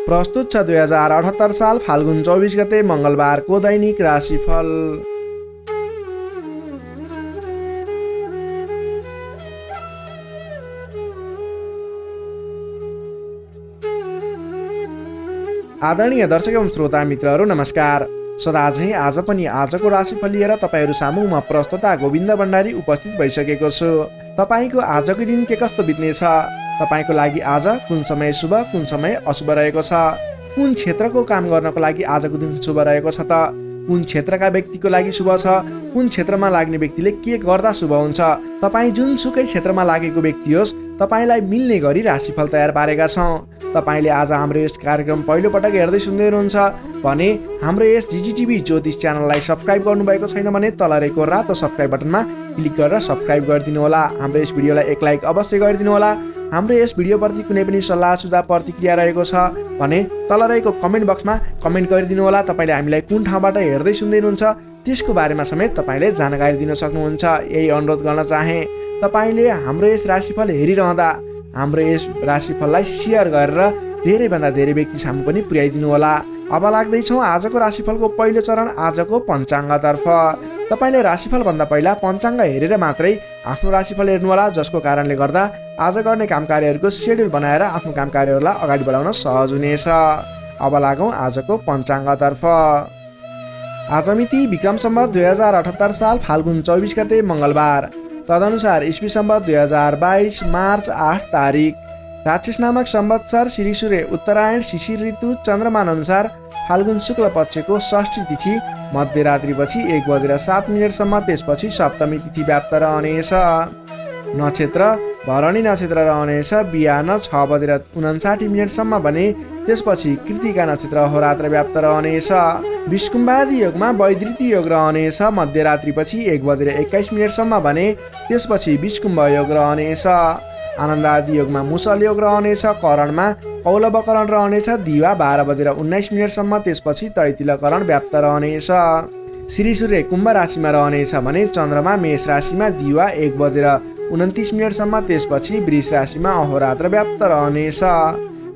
प्रस्तुत छ 2078 साल फाल्गुन 24 गते मङ्गलबारको दैनिक राशिफल। आदरणीय दर्शक एवं श्रोता मित्रहरू नमस्कार। सदा झैं आज पनि आजको राशिफल लिएर तपाईहरू सामु म प्रस्तोता गोविन्द भण्डारी उपस्थित भइसकेको छु। तपाईको आजको दिन के कस्तो बित्नेछ, तपाईको लागि आज कुन समय शुभ कुन समय अशुभ रहेको छ, कुन क्षेत्रको काम गर्नको लागि आजको दिन शुभ रहेको छ त, कुन क्षेत्रका व्यक्तिको लागि शुभ छ, कुन क्षेत्रमा लाग्ने व्यक्तिले के गर्दा शुभ हुन्छ, तपाईँ जुनसुकै क्षेत्रमा लागेको व्यक्ति होस् तपाईलाई मिल्ने गरी राशिफल तयार पारेका छौँ। तपाईले आज हाम्रो यस कार्यक्रम पहिलो पटक हेर्दै सुन्दै हुनुहुन्छ भने हाम्रो यस जिजिटिभी ज्योतिष च्यानललाई सब्स्क्राइब गर्नुभएको छैन भने तल रहेको रातो सब्स्क्राइब बटनमा क्लिक गरेर सब्स्क्राइब गरिदिनु होला। हाम्रो यस भिडियोलाई एक लाइक अवश्य गरिदिनु होला। हाम्रो यस भिडियोप्रति कुनै पनि सल्लाह सुझाव प्रतिक्रिया रहेको छ भने तल रहेको कमेन्ट बक्समा कमेन्ट गरिदिनु होला। तपाईले हामीलाई कुन ठाउँबाट हेर्दै सुन्दै हुनुहुन्छ त्यसको बारेमा समेत तपाईले जानकारी दिन सक्नुहुन्छ। यही अनुरोध गर्न चाहे, तपाईले हाम्रो यस राशिफल हेरिरहँदा हाम्रो यस राशिफललाई सेयर गरेर धेरैभन्दा धेरै व्यक्ति सामु पनि पुर्याइदिनु होला। अब लाग्दैछौँ आजको राशिफलको पहिलो चरण आजको पञ्चाङ्गतर्फ। तपाईले राशिफल भन्दा पहिला पञ्चाङ्ग हेरेर मात्रै आफ्नो राशिफल हेर्नु होला, जसको कारणले गर्दा आज गर्ने काम कार्यहरूको सेड्युल बनाएर आफ्नो काम कार्यहरूलाई अगाडि बढाउन सहज हुनेछ। अब लागौँ आजको पञ्चाङ्गतर्फ। आज मिति विक्रम सम्वत 2078 साल फाल्गुन 24 गते मङ्गलबार, तदनुसार इस्वी सम्वत 2022 मार्च 8 तारिक। राक्षस नामक संवत्सर श्री सूर्य उत्तरायण शिशिर ऋतु चन्द्रमान अनुसार फाल्गुन शुक्ल पक्षको षष्ठी तिथि मध्यरात्रिपछि 1:07 त्यसपछि सप्तमी तिथि व्याप्त रहनेछ। नक्षत्र भरणी नक्षत्र रहनेछ बिहान 6:59 भने त्यसपछि कृतिका नक्षत्र अहोरात्र व्याप्त रहनेछ। विष्कुम्बादी योगमा वैदृति योग रहनेछ मध्यरात्रिपछि 1:21 भने त्यसपछि विष्कुम्भ योग रहनेछ। आनन्दादि योगमा मुसल योग रहनेछ करणमा कौलवकरण रहनेछ दिवा 12:19 त्यसपछि तैतिलकरण व्याप्त रहनेछ। श्री सूर्य कुम्भ राशिमा रहनेछ भने चन्द्रमा मेष राशिमा दिवा 1:29 त्यसपछि वृष राशिमा अहोरात्र व्याप्त रहनेछ।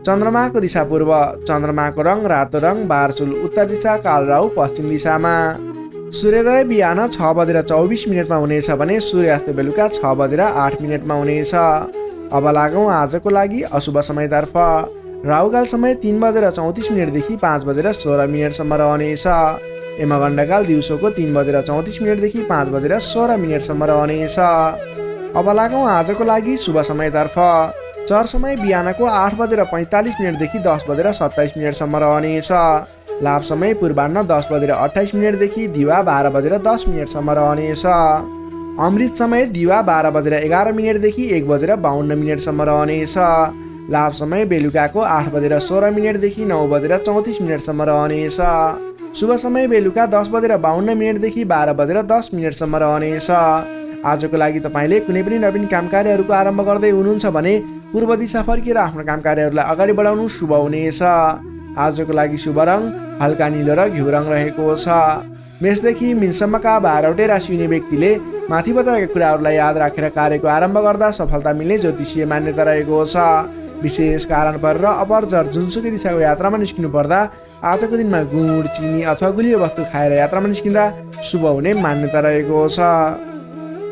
चन्द्रमाको दिशा पूर्व, चन्द्रमाको रङ रातो रङ, बारचुल उत्तर दिशा, कालराहु पश्चिम दिशामा। सूर्योदय बिहान 6:24 हुनेछ भने सूर्यास्त बेलुका 6:08 हुनेछ। अब लागौँ आजको लागि अशुभ समयतर्फ। राहुकाल समय 3:34 देखि 5:16 रहनेछ। यमगण्डकाल दिउँसोको 3:34 देखि 5:16 रहनेछ। अब लागौँ आजको लागि शुभ समयतर्फ। चर समय बिहानको 8:45 देखि 10:27 रहनेछ। लाभ समय पूर्वाह्न 10:28 देखि दिवा 12:10 रहनेछ। अमृत समय दिवा 12:11 देखि 1:52 रहनेछ। लाभ समय बेलुकाको 8:16 देखि 9:34 रहनेछ। शुभ समय बेलुका 10:52 देखि 12:10 रहनेछ। आजको लागि तपाईले कुनै पनि नवीन काम कार्यहरूको आरम्भ गर्दै हुनुहुन्छ भने पूर्व दिशा फर्केर आफ्नो काम कार्यहरूलाई अगाडि बढाउनु शुभ हुनेछ। आजको लागि शुभ रङ हल्का नीलो र घिउ रङ रहेको छ। मेषदेखि मीनसम्मका 12वटै राशि हुने व्यक्तिले माथि बताएका कुराहरूलाई याद राखेर कार्यको आरम्भ गर्दा सफलता मिल्ने ज्योतिषीय मान्यता रहेको छ। विशेष कारण परेर अपरझर जुनसुकै दिशाको यात्रामा निस्किनु पर्दा आजको दिनमा गुड चिनी अथवा गुलियो वस्तु खाएर यात्रामा निस्किँदा शुभ हुने मान्यता रहेको छ।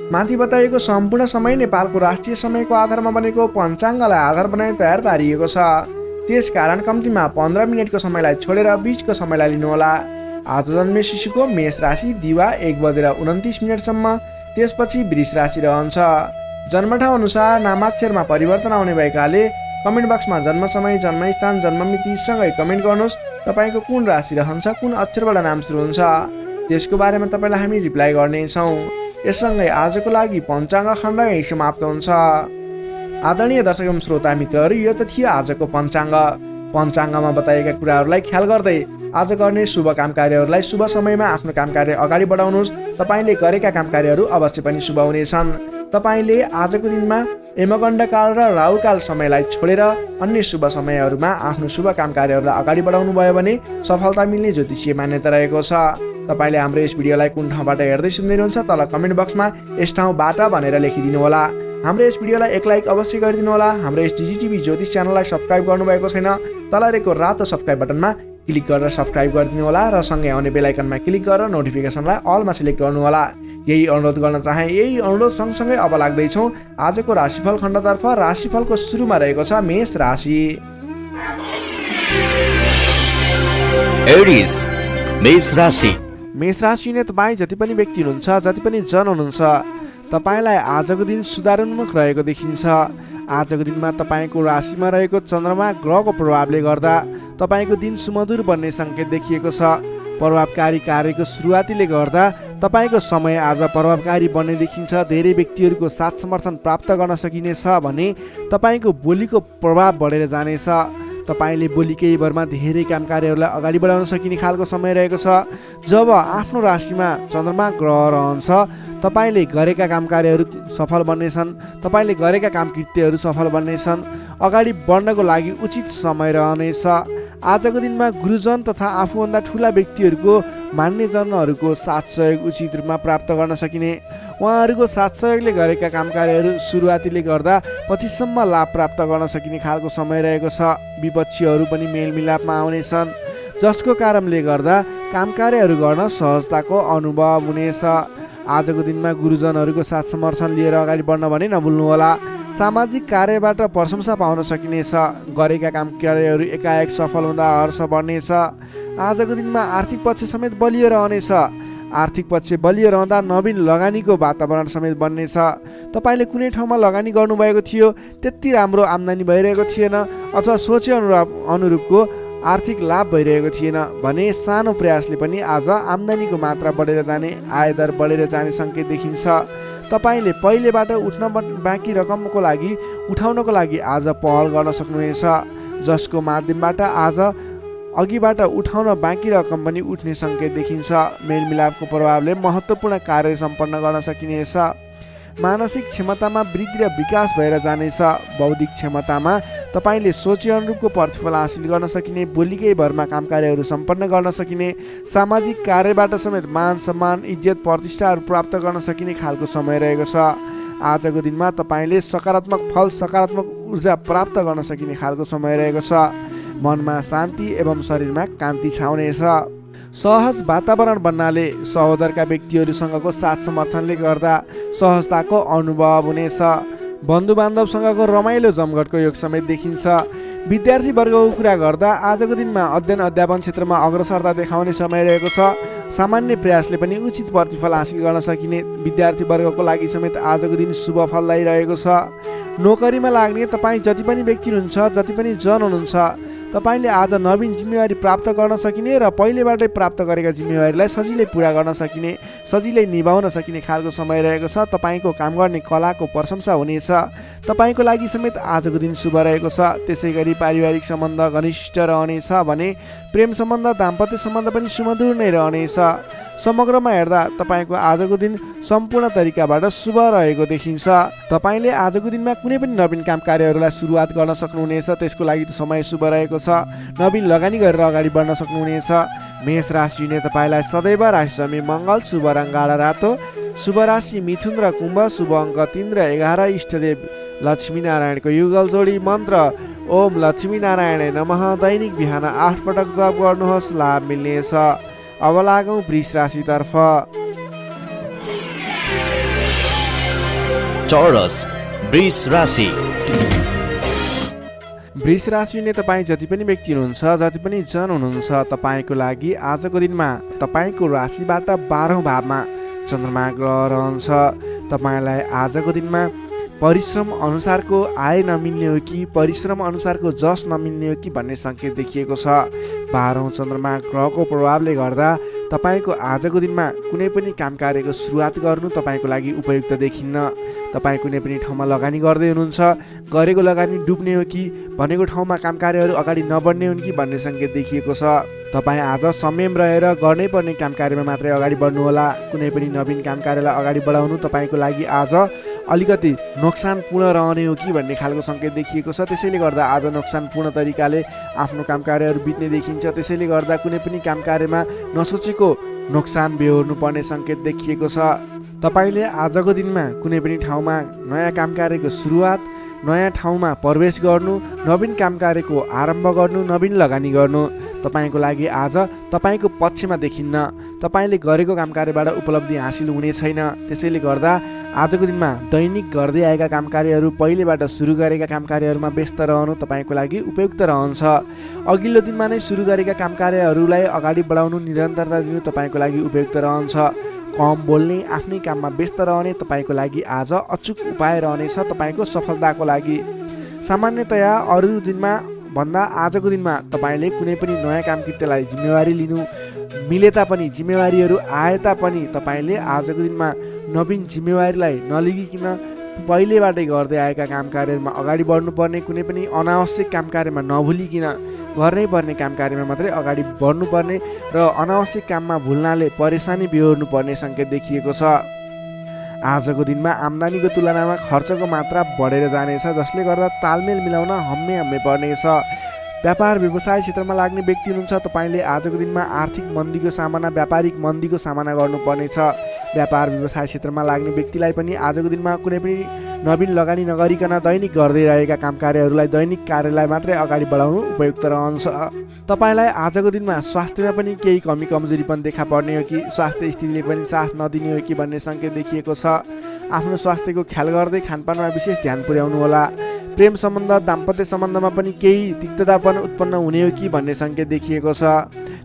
माथि बताइएको सम्पूर्ण समय नेपालको राष्ट्रिय समयको आधारमा बनेको पञ्चाङ्गलाई आधार बनाई तयार पारिएको छ। त्यसकारण कम्तीमा 15 मिनटको समयलाई छोडेर बीचको समयलाई लिनुहोला। आज जन्मे शिशुको मेष राशि दिवा 1:29 त्यसपछि वृष राशि रहन्छ। जन्मठाउँ अनुसार नामाक्षरमा परिवर्तन आउने भएकाले कमेन्ट बक्समा जन्म समय जन्मस्थान जन्ममिति सँगै कमेन्ट गर्नुहोस्। तपाईँको कुन राशि रहन्छ, कुन अक्षरबाट नाम सुरु हुन्छ त्यसको बारेमा तपाईँलाई हामी रिप्लाई गर्नेछौँ। यससँगै आजको लागि पञ्चाङ्ग खण्ड यही समाप्त हुन्छ। आदरणीय दर्शक एवं श्रोता मित्रहरू, यो त थियो आजको पञ्चाङ्ग। पञ्चाङ्गमा बताएका कुराहरूलाई ख्याल गर्दै आज गर्ने शुभ काम कार्यहरूलाई शुभ समयमा आफ्नो काम कार्य अगाडि बढाउनुहोस्। तपाईँले गरेका काम कार्यहरू अवश्य पनि शुभ हुनेछन्। तपाईँले आजको दिनमा यमगण्डकाल र राहुकाल समयलाई छोडेर अन्य शुभ समयहरूमा आफ्नो शुभ काम कार्यहरूलाई अगाडि बढाउनु भयो भने सफलता मिल्ने ज्योतिषीय मान्यता रहेको छ। तपाईले हाम्रो यस भिडियोलाई कुन ठाउँबाट हेर्दै सुन्दै हुनुहुन्छ तल कमेन्ट बक्समा यस ठाउँबाट भनेर लेखिदिनु होला। हाम्रो यस भिडियोलाई एक लाइक अवश्य गरिदिनु होला। हाम्रो यस डिजिटिभी ज्योतिष च्यानललाई सब्स्क्राइब गर्नुभएको छैन, तल रहेको रातो सब्स्क्राइब बटनमा क्लिक गरेर सब्स्क्राइब गरिदिनु होला र सँगै आउने बेल आइकनमा क्लिक गरेर नोटिफिकेसनलाई अलमा सिलेक्ट गर्नु होला। यही अनुरोध गर्न चाहे। यही अनुरोध सँगसँगै अब लाग्दैछौँ आजको राशिफल खण्डतर्फ। राशिफलको सुरुमा रहेको छ मेष राशि। एरिस मेष राशि। मेष राशिले तपाईँ जति पनि व्यक्ति हुनुहुन्छ, जति पनि जन हुनुहुन्छ, तपाईँलाई आजको दिन सुधारोन्मुख रहेको देखिन्छ। आजको दिनमा तपाईँको राशिमा रहेको चन्द्रमा ग्रहको प्रभावले गर्दा तपाईँको दिन सुमधुर बन्ने सङ्केत देखिएको छ। प्रभावकारी कार्यको सुरुवातीले गर्दा तपाईँको समय आज प्रभावकारी बन्ने देखिन्छ। धेरै व्यक्तिहरूको साथ समर्थन प्राप्त गर्न सकिनेछ भने तपाईँको बोलीको प्रभाव बढेर जानेछ। तपाईँले बोली केही भरमा धेरै काम कार्यहरूलाई अगाडि बढाउन सकिने खालको समय रहेको छ। जब आफ्नो राशिमा चन्द्रमा ग्रह रहन्छ, तपाईँले गरेका काम कार्यहरू सफल बन्नेछन्। तपाईँले गरेका काम कृत्यहरू सफल बन्नेछन्। अगाडि बढ्नको लागि उचित समय रहनेछ। आजको दिनमा गुरुजन तथा आफूभन्दा ठुला व्यक्तिहरूको मान्यजनहरूको साथ सहयोग उचित रूपमा प्राप्त गर्न सकिने। उहाँहरूको साथ सहयोगले गरेका काम कार्यहरू सुरुवातीले गर्दा पछिसम्म लाभ प्राप्त गर्न सकिने खालको समय रहेको छ। विपक्षीहरू पनि मेलमिलापमा आउनेछन्, जसको कारणले गर्दा काम कार्यहरू गर्न सहजताको अनुभव हुनेछ। आजको दिनमा गुरुजनहरूको साथ समर्थन लिएर अगाडि बढ्न भने नभुल्नुहोला। सामाजिक कार्यबाट प्रशंसा पाउन सकिनेछ। गरेका काम कार्यहरू एकाएक सफल हुँदा हर्ष बढ्नेछ। आजको दिनमा आर्थिक पक्ष समेत बलियो रहनेछ। आर्थिक पक्ष बलियो रहँदा नवीन लगानीको वातावरण समेत बन्नेछ। तपाईँले कुनै ठाउँमा लगानी गर्नुभएको थियो, त्यति राम्रो आम्दानी भइरहेको थिएन अथवा सोचे अनुरूपको आर्थिक लाभ भइरहेको थिएन भने सानो प्रयासले पनि आज आम्दानीको मात्रा बढेर जाने, आयदर बढेर जाने सङ्केत देखिन्छ। तपाईँले पहिलेबाट बाँकी रकमको लागि उठाउनको लागि आज पहल गर्न सक्नुहुनेछ, जसको माध्यमबाट आज अघिबाट उठाउन बाँकी रकम पनि उठ्ने सङ्केत देखिन्छ। मेलमिलापको प्रभावले महत्त्वपूर्ण कार्य सम्पन्न गर्न सकिनेछ। मानसिक क्षमतामा वृद्धि र विकास भएर जानेछ। बौद्धिक क्षमतामा तपाईँले सोचे अनुरूपको प्रतिफल हासिल गर्न सकिने, बोलीकै भरमा काम कार्यहरू सम्पन्न गर्न सकिने, सामाजिक कार्यबाट समेत मान सम्मान इज्जत प्रतिष्ठाहरू प्राप्त गर्न सकिने खालको समय रहेको छ। आजको दिनमा तपाईँले सकारात्मक फल, सकारात्मक ऊर्जा प्राप्त गर्न सकिने खालको समय रहेको छ। मनमा शान्ति एवं शरीरमा कान्ति छाउनेछ। सहज वातावरण बन्नाले सहोदरका व्यक्तिहरूसँगको साथ समर्थनले गर्दा सहजताको अनुभव हुनेछ। बन्धुबान्धवसँगको रमाइलो जमघटको योग समेत देखिन्छ। विद्यार्थी वर्गको कुरा गर्दा आजको दिनमा अध्ययन अध्यापन क्षेत्रमा अग्रसरता देखाउने समय रहेको छ। सामान्य प्रयासले पनि उचित प्रतिफल हासिल गर्न सकिने विद्यार्थी वर्गको लागि समेत आजको दिन शुभ फलदायी रहेको छ। नोकरीमा लाग्ने तपाईँ जति पनि व्यक्ति हुनुहुन्छ, जति पनि जन हुनुहुन्छ, तपाईँले आज नवीन जिम्मेवारी प्राप्त गर्न सकिने र पहिलेबाटै प्राप्त गरेका जिम्मेवारीलाई सजिलै पुरा गर्न सकिने, सजिलै निभाउन सकिने खालको समय रहेको छ। तपाईँको काम गर्ने कलाको प्रशंसा हुनेछ। तपाईँको लागि समेत आजको दिन शुभ रहेको छ। त्यसै गरी पारिवारिक सम्बन्ध घनिष्ठ रहनेछ भने प्रेम सम्बन्ध, दाम्पत्य सम्बन्ध पनि सुमधुर नै रहनेछ। समग्रमा हेर्दा तपाईँको आजको दिन सम्पूर्ण तरिकाबाट शुभ रहेको देखिन्छ। तपाईँले आजको दिनमा कुनै पनि नवीन काम कार्यहरूलाई सुरुवात गर्न सक्नुहुनेछ, त्यसको लागि समय शुभ रहेको छ। नवीन लगानी गरेर अगाडि बढ्न सक्नुहुनेछ। मेष राशिले तपाईँलाई सदैव राशिसमी मङ्गल, शुभ रङ गाढा रातो, शुभ राशि मिथुन र कुम्भ, शुभ अङ्क 3 र 11, इष्टदेव लक्ष्मीनारायणको युगल जोडी मन्त्र ओम लक्ष्मीनारायण नमः। दैनिक बिहान 8 पटक जप गर्नुहोस्, लाभ मिल्नेछ। अब लागौँ वृष राशितर्फ। टोरस वृष राशि। वृष राशिले तपाईँ जति पनि व्यक्ति हुनुहुन्छ, जति पनि जन हुनुहुन्छ, तपाईँको लागि आजको दिनमा तपाईँको राशिबाट 12औं भावमा चन्द्रमा ग्रह रहन्छ। तपाईँलाई आजको दिनमा परिश्रम अनुसारको आय नमिल्ने हो कि परिश्रम अनुसारको जस नमिल्ने हो कि भन्ने सङ्केत देखिएको छ। 12औं चन्द्रमा ग्रहको प्रभावले गर्दा तपाईँको आजको दिनमा कुनै पनि काम कार्यको सुरुवात गर्नु तपाईँको लागि उपयुक्त देखिन्न। तपाईँ कुनै पनि ठाउँमा लगानी गर्दै हुनुहुन्छ, गरेको लगानी डुब्ने हो कि भनेको ठाउँमा काम कार्यहरू अगाडि नबढ्ने हुन् कि भन्ने सङ्केत देखिएको छ। तपाईँ आज संयम रहेर गर्नै पर्ने काम कार्यमा मात्रै अगाडि बढ्नुहोला। कुनै पनि नवीन काम कार्यलाई अगाडि बढाउनु तपाईँको लागि आज अलिकति नोक्सानपूर्ण रहने हो कि भन्ने खालको सङ्केत देखिएको छ। त्यसैले गर्दा आज नोक्सानपूर्ण तरिकाले आफ्नो काम कार्यहरू बित्ने देखिन्छ। त्यसैले गर्दा कुनै पनि काम कार्यमा नसोचेको नोक्सान बेहोर्नु पर्ने सङ्केत देखिएको छ। तपाईँले आजको दिनमा कुनै पनि ठाउँमा नयाँ काम कार्यको सुरुवात, नयाँ ठाउँमा प्रवेश गर्नु, नवीन काम कार्यको आरम्भ गर्नु, नवीन लगानी गर्नु तपाईँको लागि आज तपाईँको पक्षमा देखिन्न। तपाईँले गरेको काम कार्यबाट उपलब्धि हासिल हुने छैन। त्यसैले गर्दा आजको दिनमा दैनिक गर्दै आएका काम कार्यहरू, पहिलेबाट सुरु गरेका काम कार्यहरूमा व्यस्त रहनु तपाईँको लागि उपयुक्त रहन्छ। अघिल्लो दिनमा नै सुरु गरेका काम कार्यहरूलाई अगाडि बढाउनु, निरन्तरता दिनु तपाईँको लागि उपयुक्त रहन्छ। कम बोल्ने, आफ्नै काममा व्यस्त रहने तपाईँको लागि आज अचुक उपाय रहनेछ तपाईँको सफलताको लागि। सामान्यतया अरू दिनमा भन्दा आजको दिनमा तपाईँले कुनै पनि नयाँ काम कृत्यलाई जिम्मेवारी लिनु मिले तापनि, जिम्मेवारीहरू आए तापनि तपाईँले आजको दिनमा नवीन जिम्मेवारीलाई नलिगिकन पहिलेबाटै गर्दै आएका काम कार्यहरूमा अगाडि बढ्नुपर्ने, कुनै पनि अनावश्यक काम कार्यमा नभुलिकन गर्नै पर्ने काम कार्यमा मात्रै अगाडि बढ्नुपर्ने र अनावश्यक काममा भुल्नाले परेशानी बिहोर्नु पर्ने सङ्केत देखिएको छ। आजको दिनमा आम्दानीको तुलनामा खर्चको मात्रा बढेर जानेछ, जसले गर्दा तालमेल मिलाउन हम्मे पर्नेछ। व्यापार व्यवसाय क्षेत्रमा लाग्ने व्यक्ति हुनुहुन्छ तपाईँले आजको दिनमा आर्थिक मन्दीको सामना, व्यापारिक मन्दीको सामना गर्नुपर्नेछ। व्यापार व्यवसाय क्षेत्रमा लाग्ने व्यक्तिलाई पनि आजको दिनमा कुनै पनि नवीन लगानी नगरिकन दैनिक गर्दै रहेका काम कार्यहरूलाई, दैनिक कार्यलाई मात्रै अगाडि बढाउनु उपयुक्त रहन्छ। तपाईँलाई आजको दिनमा स्वास्थ्यमा पनि केही कमी कमजोरी पनि देखा पर्ने हो कि स्वास्थ्य स्थितिले पनि साथ नदिने हो कि भन्ने सङ्केत देखिएको छ। आफ्नो स्वास्थ्यको ख्याल गर्दै खानपानमा विशेष ध्यान पुर्याउनु होला। प्रेम सम्बन्ध, दाम्पत्य सम्बन्धमा पनि केही तिक्ततापन उत्पन्न हुने हो कि भन्ने सङ्केत देखिएको छ।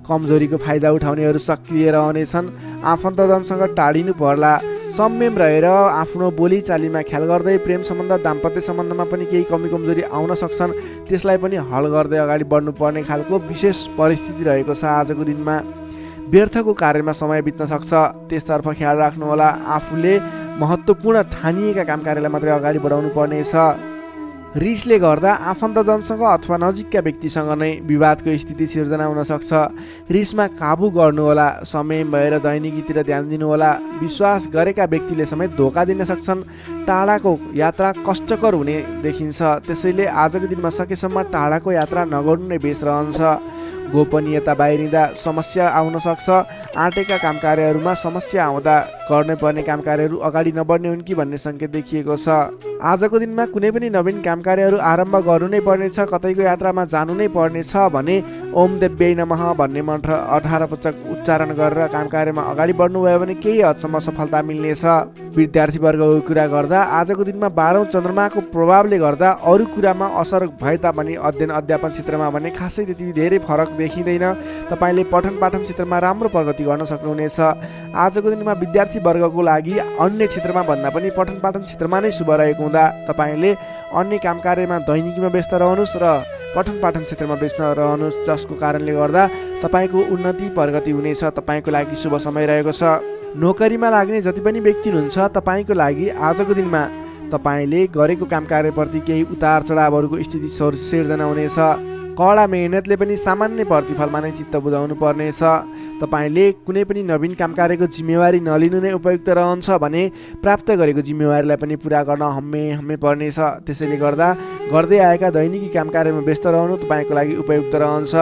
कमजोरीको फाइदा उठाउनेहरू सक्रिय रहनेछन्। आफन्तजनसँग टाढिनु पर्ला। संयम रहेर आफ्नो बोलीचालीमा ख्याल गर्दै प्रेम सम्बन्ध, दाम्पत्य सम्बन्धमा पनि केही कमी कमजोरी आउन सक्छन्, त्यसलाई पनि हल गर्दै अगाडि बढ्नुपर्ने खालको विशेष परिस्थिति रहेको छ। आजको दिनमा व्यर्थको कार्यमा समय बित्न सक्छ, त्यसतर्फ ख्याल राख्नुहोला। आफूले महत्त्वपूर्ण ठानिएका काम कार्यलाई मात्रै अगाडि बढाउनु पर्नेछ। रिसले गर्दा आफन्तजनसँग अथवा नजिकका व्यक्तिसँग नै विवादको स्थिति सिर्जना हुन सक्छ। रिसमा काबु गर्नुहोला। समय भएर दैनिकीतिर ध्यान दिनुहोला। विश्वास गरेका व्यक्तिले समेत धोका दिन सक्छन्। टाढाको यात्रा कष्टकर हुने देखिन्छ, त्यसैले आजको दिनमा सकेसम्म टाढाको यात्रा नगर्नु नै बेस रहन्छ। गोपनीयता बाहिरिँदा समस्या आउन सक्छ। आँटेका काम कार्यहरूमा समस्या आउँदा गर्नै पर्ने काम कार्यहरू अगाडि नबढ्ने हुन् कि भन्ने सङ्केत देखिएको छ। आजको दिनमा कुनै पनि नवीन काम कार्यहरू आरम्भ गर्नु नै पर्नेछ, कतैको यात्रामा जानु नै पर्नेछ भने ओम देव्यै नमः भन्ने मन्त्र 18 पटक उच्चारण गरेर काम कार्यमा अगाडि बढ्नुभयो भने केही हदसम्म सफलता मिल्नेछ। विद्यार्थीवर्गको कुरा गर्दा आजको दिनमा 12औं चन्द्रमाको प्रभावले गर्दा अरू कुरामा असर भए तापनि अध्ययन अध्यापन क्षेत्रमा भने खासै त्यति धेरै फरक देखिँदैन। तपाईँले पठन पाठन क्षेत्रमा राम्रो प्रगति गर्न सक्नुहुनेछ। आजको दिनमा विद्यार्थीवर्गको लागि अन्य क्षेत्रमा भन्दा पनि पठन पाठन क्षेत्रमा नै शुभ रहेको हुँदा तपाईँले अन्य काम कार्यमा दैनिकीमा व्यस्त रहनुहोस् र पठन पाठन क्षेत्रमा व्यस्त रहनुहोस्, जसको कारणले गर्दा तपाईँको उन्नति प्रगति हुनेछ। तपाईँको लागि शुभ समय रहेको छ। नोकरीमा लाग्ने जति पनि व्यक्ति हुनुहुन्छ तपाईँको लागि आजको दिनमा तपाईँले गरेको काम कार्यप्रति केही उतार चढावहरूको स्थिति सिर्जना हुनेछ। कडा मेहनतले पनि सामान्य प्रतिफलमा नै चित्त बुझाउनु पर्नेछ। तपाईँले कुनै पनि नवीन काम कार्यको जिम्मेवारी नलिनु नै उपयुक्त रहन्छ भने प्राप्त गरेको जिम्मेवारीलाई पनि पुरा गर्न हम्मे पर्नेछ। त्यसैले गर्दा गर्दै आएका दैनिकी काम कार्यमा व्यस्त रहनु तपाईँको लागि उपयुक्त रहन्छ।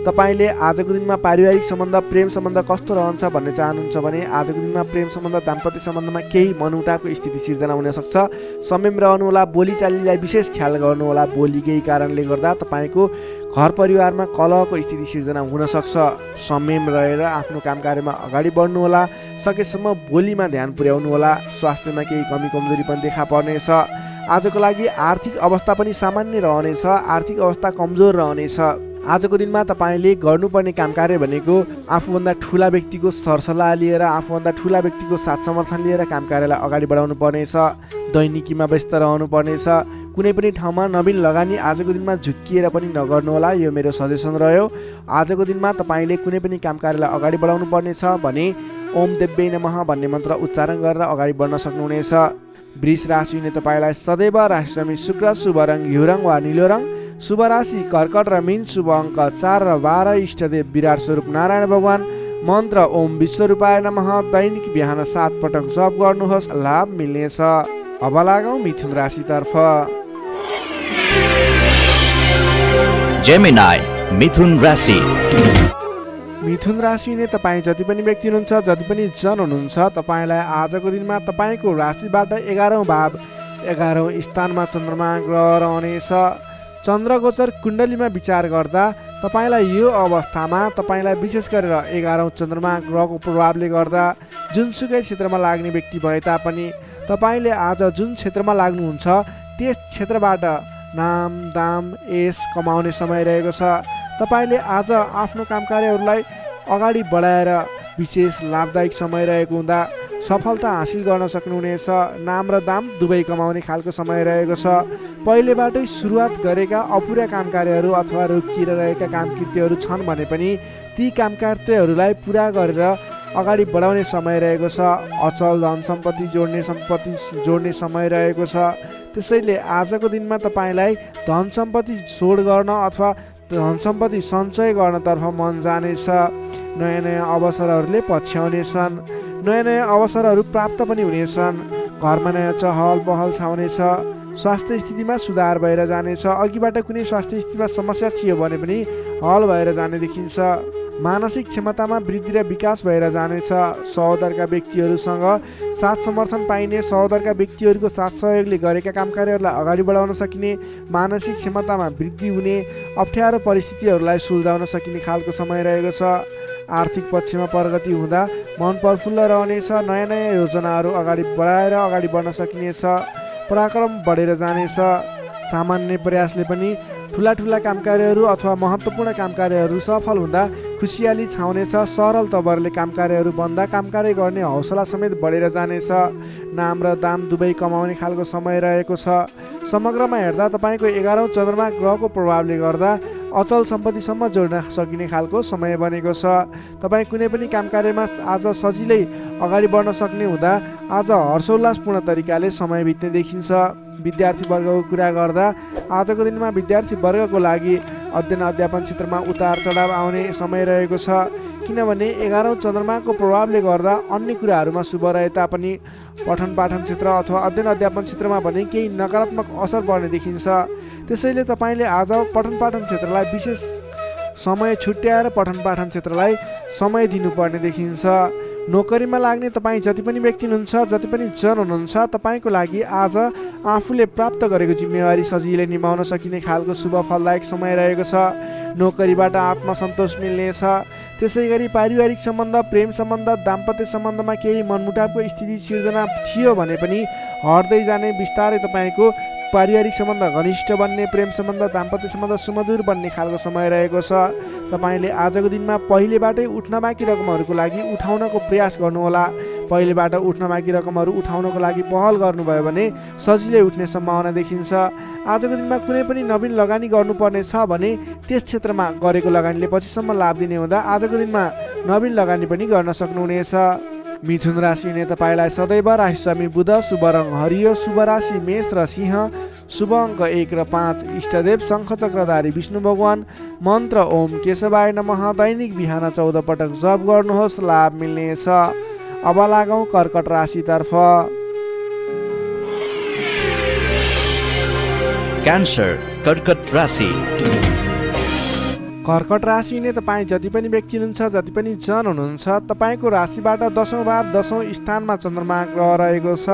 तपाईँले आजको दिनमा पारिवारिक सम्बन्ध, प्रेम सम्बन्ध कस्तो रहन्छ भन्ने चाहनुहुन्छ भने आजको दिनमा प्रेम सम्बन्ध, दाम्पत्य सम्बन्धमा केही मनमुटावको स्थिति सिर्जना हुन सक्छ। संयम रहनुहोला। बोलीचालीलाई विशेष ख्याल गर्नुहोला। बोलीकै कारणले गर्दा तपाईँको घर परिवारमा कलहको स्थिति सिर्जना हुन सक्छ। संयम रहेर आफ्नो काम कार्यमा अगाडि बढ्नुहोला। सकेसम्म बोलीमा ध्यान पुर्याउनुहोला। स्वास्थ्यमा केही कमी कमजोरी पनि देखा पर्नेछ। आजको लागि आर्थिक अवस्था पनि सामान्य रहनेछ। आर्थिक अवस्था कमजोर रहनेछ। आजको दिनमा तपाईँले गर्नुपर्ने काम कार्य भनेको आफूभन्दा ठुला व्यक्तिको सरसल्लाह लिएर, आफूभन्दा ठुला व्यक्तिको साथ समर्थन लिएर काम कार्यलाई अगाडि बढाउनु पर्नेछ। दैनिकीमा व्यस्त रहनु पर्नेछ। कुनै पनि ठाउँमा नवीन लगानी आजको दिनमा झुक्किएर पनि नगर्नुहोला, यो मेरो सजेसन रह्यो। आजको दिनमा तपाईँले कुनै पनि काम कार्यलाई अगाडि बढाउनु पर्नेछ भने ओम देव्यै नमः भन्ने मन्त्र उच्चारण गरेर अगाडि बढ्न सक्नुहुनेछ। वृष राशिले तपाईँलाई सदैव राशिसमी शुक्र, शुभ रङ घिउ रङ वा निलो रङ, शुभ राशि कर्कट र मीन, शुभ अङ्क 4 र 12, इष्टदेव विराट स्वरूप नारायण भगवान, मन्त्र ओम विश्वरूपाय नमः। दैनिक बिहान 7 पटक जप गर्नुहोस्, लाभ मिल्नेछ। अब लागौँ मिथुन राशितर्फ। जेमिनाई मिथुन राशि। मिथुन राशि हुने तपाईँ जति पनि व्यक्ति हुनुहुन्छ, जति पनि जन हुनुहुन्छ, तपाईँलाई आजको दिनमा तपाईँको राशिबाट 11औँ भाव 11औँ स्थानमा चन्द्रमा ग्रह रहनेछ। चन्द्रगोचर कुण्डलीमा विचार गर्दा तपाईँलाई यो अवस्थामा तपाईँलाई विशेष गरेर 11औँ चन्द्रमा ग्रहको प्रभावले गर्दा जुनसुकै क्षेत्रमा लाग्ने व्यक्ति भए तापनि तपाईँले आज जुन क्षेत्रमा लाग्नुहुन्छ त्यस क्षेत्रबाट नाम दाम यश कमाउने समय रहेको छ। तपाईँले आज आफ्नो कामकार्यहरूलाई अगाडि बढाएर विशेष लाभदायक समय रहेको हुँदा सफलता हासिल गर्न सक्नुहुनेछ। नाम र दाम दुवै कमाउने खालको समय रहेको छ। पहिलेबाटै सुरुवात गरेका अपुरा कामकार्यहरू अथवा रोकिएर रहेका कामकृत्यहरू छन् भने पनि ती कामकृत्यहरूलाई पुरा गरेर अगाडि बढाउने समय रहेको छ। अचल धन सम्पत्ति जोड्ने समय रहेको छ। त्यसैले आजको दिनमा तपाईँलाई धन सम्पत्ति जोड गर्न अथवा धन सम्पत्ति सञ्चय गर्नतर्फ मन जानेछ। नयाँ नयाँ अवसरहरूले पछ्याउनेछन्। नयाँ नयाँ अवसरहरू प्राप्त पनि हुनेछन्। घरमा नयाँ चहल पहल छाउनेछ। स्वास्थ्य स्थितिमा सुधार भएर जानेछ। अघिबाट कुनै स्वास्थ्य स्थितिमा समस्या थियो भने पनि हल भएर जाने देखिन्छ। मानसिक क्षमतामा वृद्धि र विकास भएर जानेछ। सहोदरका व्यक्तिहरूसँग साथ समर्थन पाइने, सहोदरका व्यक्तिहरूको साथ सहयोगले गरेका कामकार्यहरूलाई अगाडि बढाउन सकिने, मानसिक क्षमतामा वृद्धि हुने, अप्ठ्यारो परिस्थितिहरूलाई सुल्झाउन सकिने खालको समय रहेको छ। आर्थिक पक्षमा प्रगति हुँदा मन प्रफुल्ल रहनेछ। नयाँ नयाँ योजनाहरू अगाडि बढाएर अगाडि बढ्न सकिनेछ। पराक्रम बढेर जानेछ। सामान्य प्रयासले पनि ठुला ठुला कामकार्यहरू अथवा महत्त्वपूर्ण कामकार्यहरू सफल हुँदा खुसियाली छाउनेछ। सरल तवरले कामकार्यहरू बन्दा कामकार्य गर्ने हौसला समेत बढेर जानेछ। नाम र दाम दुवै कमाउने खालको समय रहेको छ। समग्रमा हेर्दा तपाईँको 11औँ चन्द्रमा ग्रहको प्रभावले गर्दा अचल सम्पत्तिसम्म जोड्न सकिने खालको समय बनेको छ। तपाईँ कुनै पनि कामकार्यमा आज सजिलै अगाडि बढ्न सक्ने हुँदा आज हर्षोल्लासपूर्ण तरिकाले समय बित्ने देखिन्छ। विद्यार्थी वर्गको कुरा गर्दा आजको दिनमा विद्यार्थी वर्गको लागि अध्ययन अध्यापन क्षेत्रमा उतार चढाव आउने समय रहेको छ। किनभने 11औँ चन्द्रमाको प्रभावले गर्दा अन्य कुराहरूमा शुभ रहे तापनि पठन पाठन क्षेत्र अथवा अध्ययन अध्यापन क्षेत्रमा भने केही नकारात्मक असर पर्ने देखिन्छ। त्यसैले तपाईँले आज पठन पाठन क्षेत्रलाई विशेष समय छुट्याएर पठन पाठन क्षेत्रलाई समय दिनुपर्ने देखिन्छ। नोकरीमा लाग्ने तपाईँ जति पनि व्यक्ति हुनुहुन्छ, जति पनि जन हुनुहुन्छ, तपाईँको लागि आज आफूले प्राप्त गरेको जिम्मेवारी सजिलै निभाउन सकिने खालको शुभ फलदायक समय रहेको छ। नोकरीबाट आत्मसन्तोष मिल्नेछ। त्यसै गरी पारिवारिक सम्बन्ध, प्रेम सम्बन्ध, दाम्पत्य सम्बन्धमा केही मनमुटावको स्थिति सिर्जना थियो भने पनि हट्दै जाने, बिस्तारै तपाईँको पारिवारिक सम्बन्ध घनिष्ठ बन्ने, प्रेम सम्बन्ध, दाम्पत्य सम्बन्ध सुमधुर बन्ने खालको समय रहेको छ। तपाईँले आजको दिनमा पहिलेबाटै उठ्न बाँकी रकमहरूको लागि उठाउनको प्रयास गर्नुहोला। पहिलेबाट उठ्न बाँकी रकमहरू उठाउनको लागि पहल गर्नुभयो भने सजिलै उठ्ने सम्भावना देखिन्छ। आजको दिनमा कुनै पनि नवीन लगानी गर्नुपर्ने छ भने त्यस क्षेत्रमा गरेको लगानीले पछिसम्म लाभ दिने हुँदा आजको दिनमा नवीन लगानी पनि गर्न सक्नुहुनेछ। मिथुन राशि हुने तपाईँलाई सदैव राशिस्वामी बुध, शुभ रङ हरियो, शुभ राशि मेष र सिंह, शुभ अङ्क 1 र 5, इष्टदेव शङ्खचक्रधारी विष्णु भगवान, मन्त्र ओम केशवाय नमः। दैनिक बिहान 14 पटक जप गर्नुहोस्, लाभ मिल्नेछ। अब लागौँ कर्कट राशितर्फ। क्यान्सर कर्कट राशि। कर्कट राशि हुने तपाईँ जति पनि व्यक्ति हुनुहुन्छ, जति पनि जन हुनुहुन्छ, तपाईँको राशिबाट 10औँ भाव 10औँ स्थानमा चन्द्रमा ग्रह रहेको छ।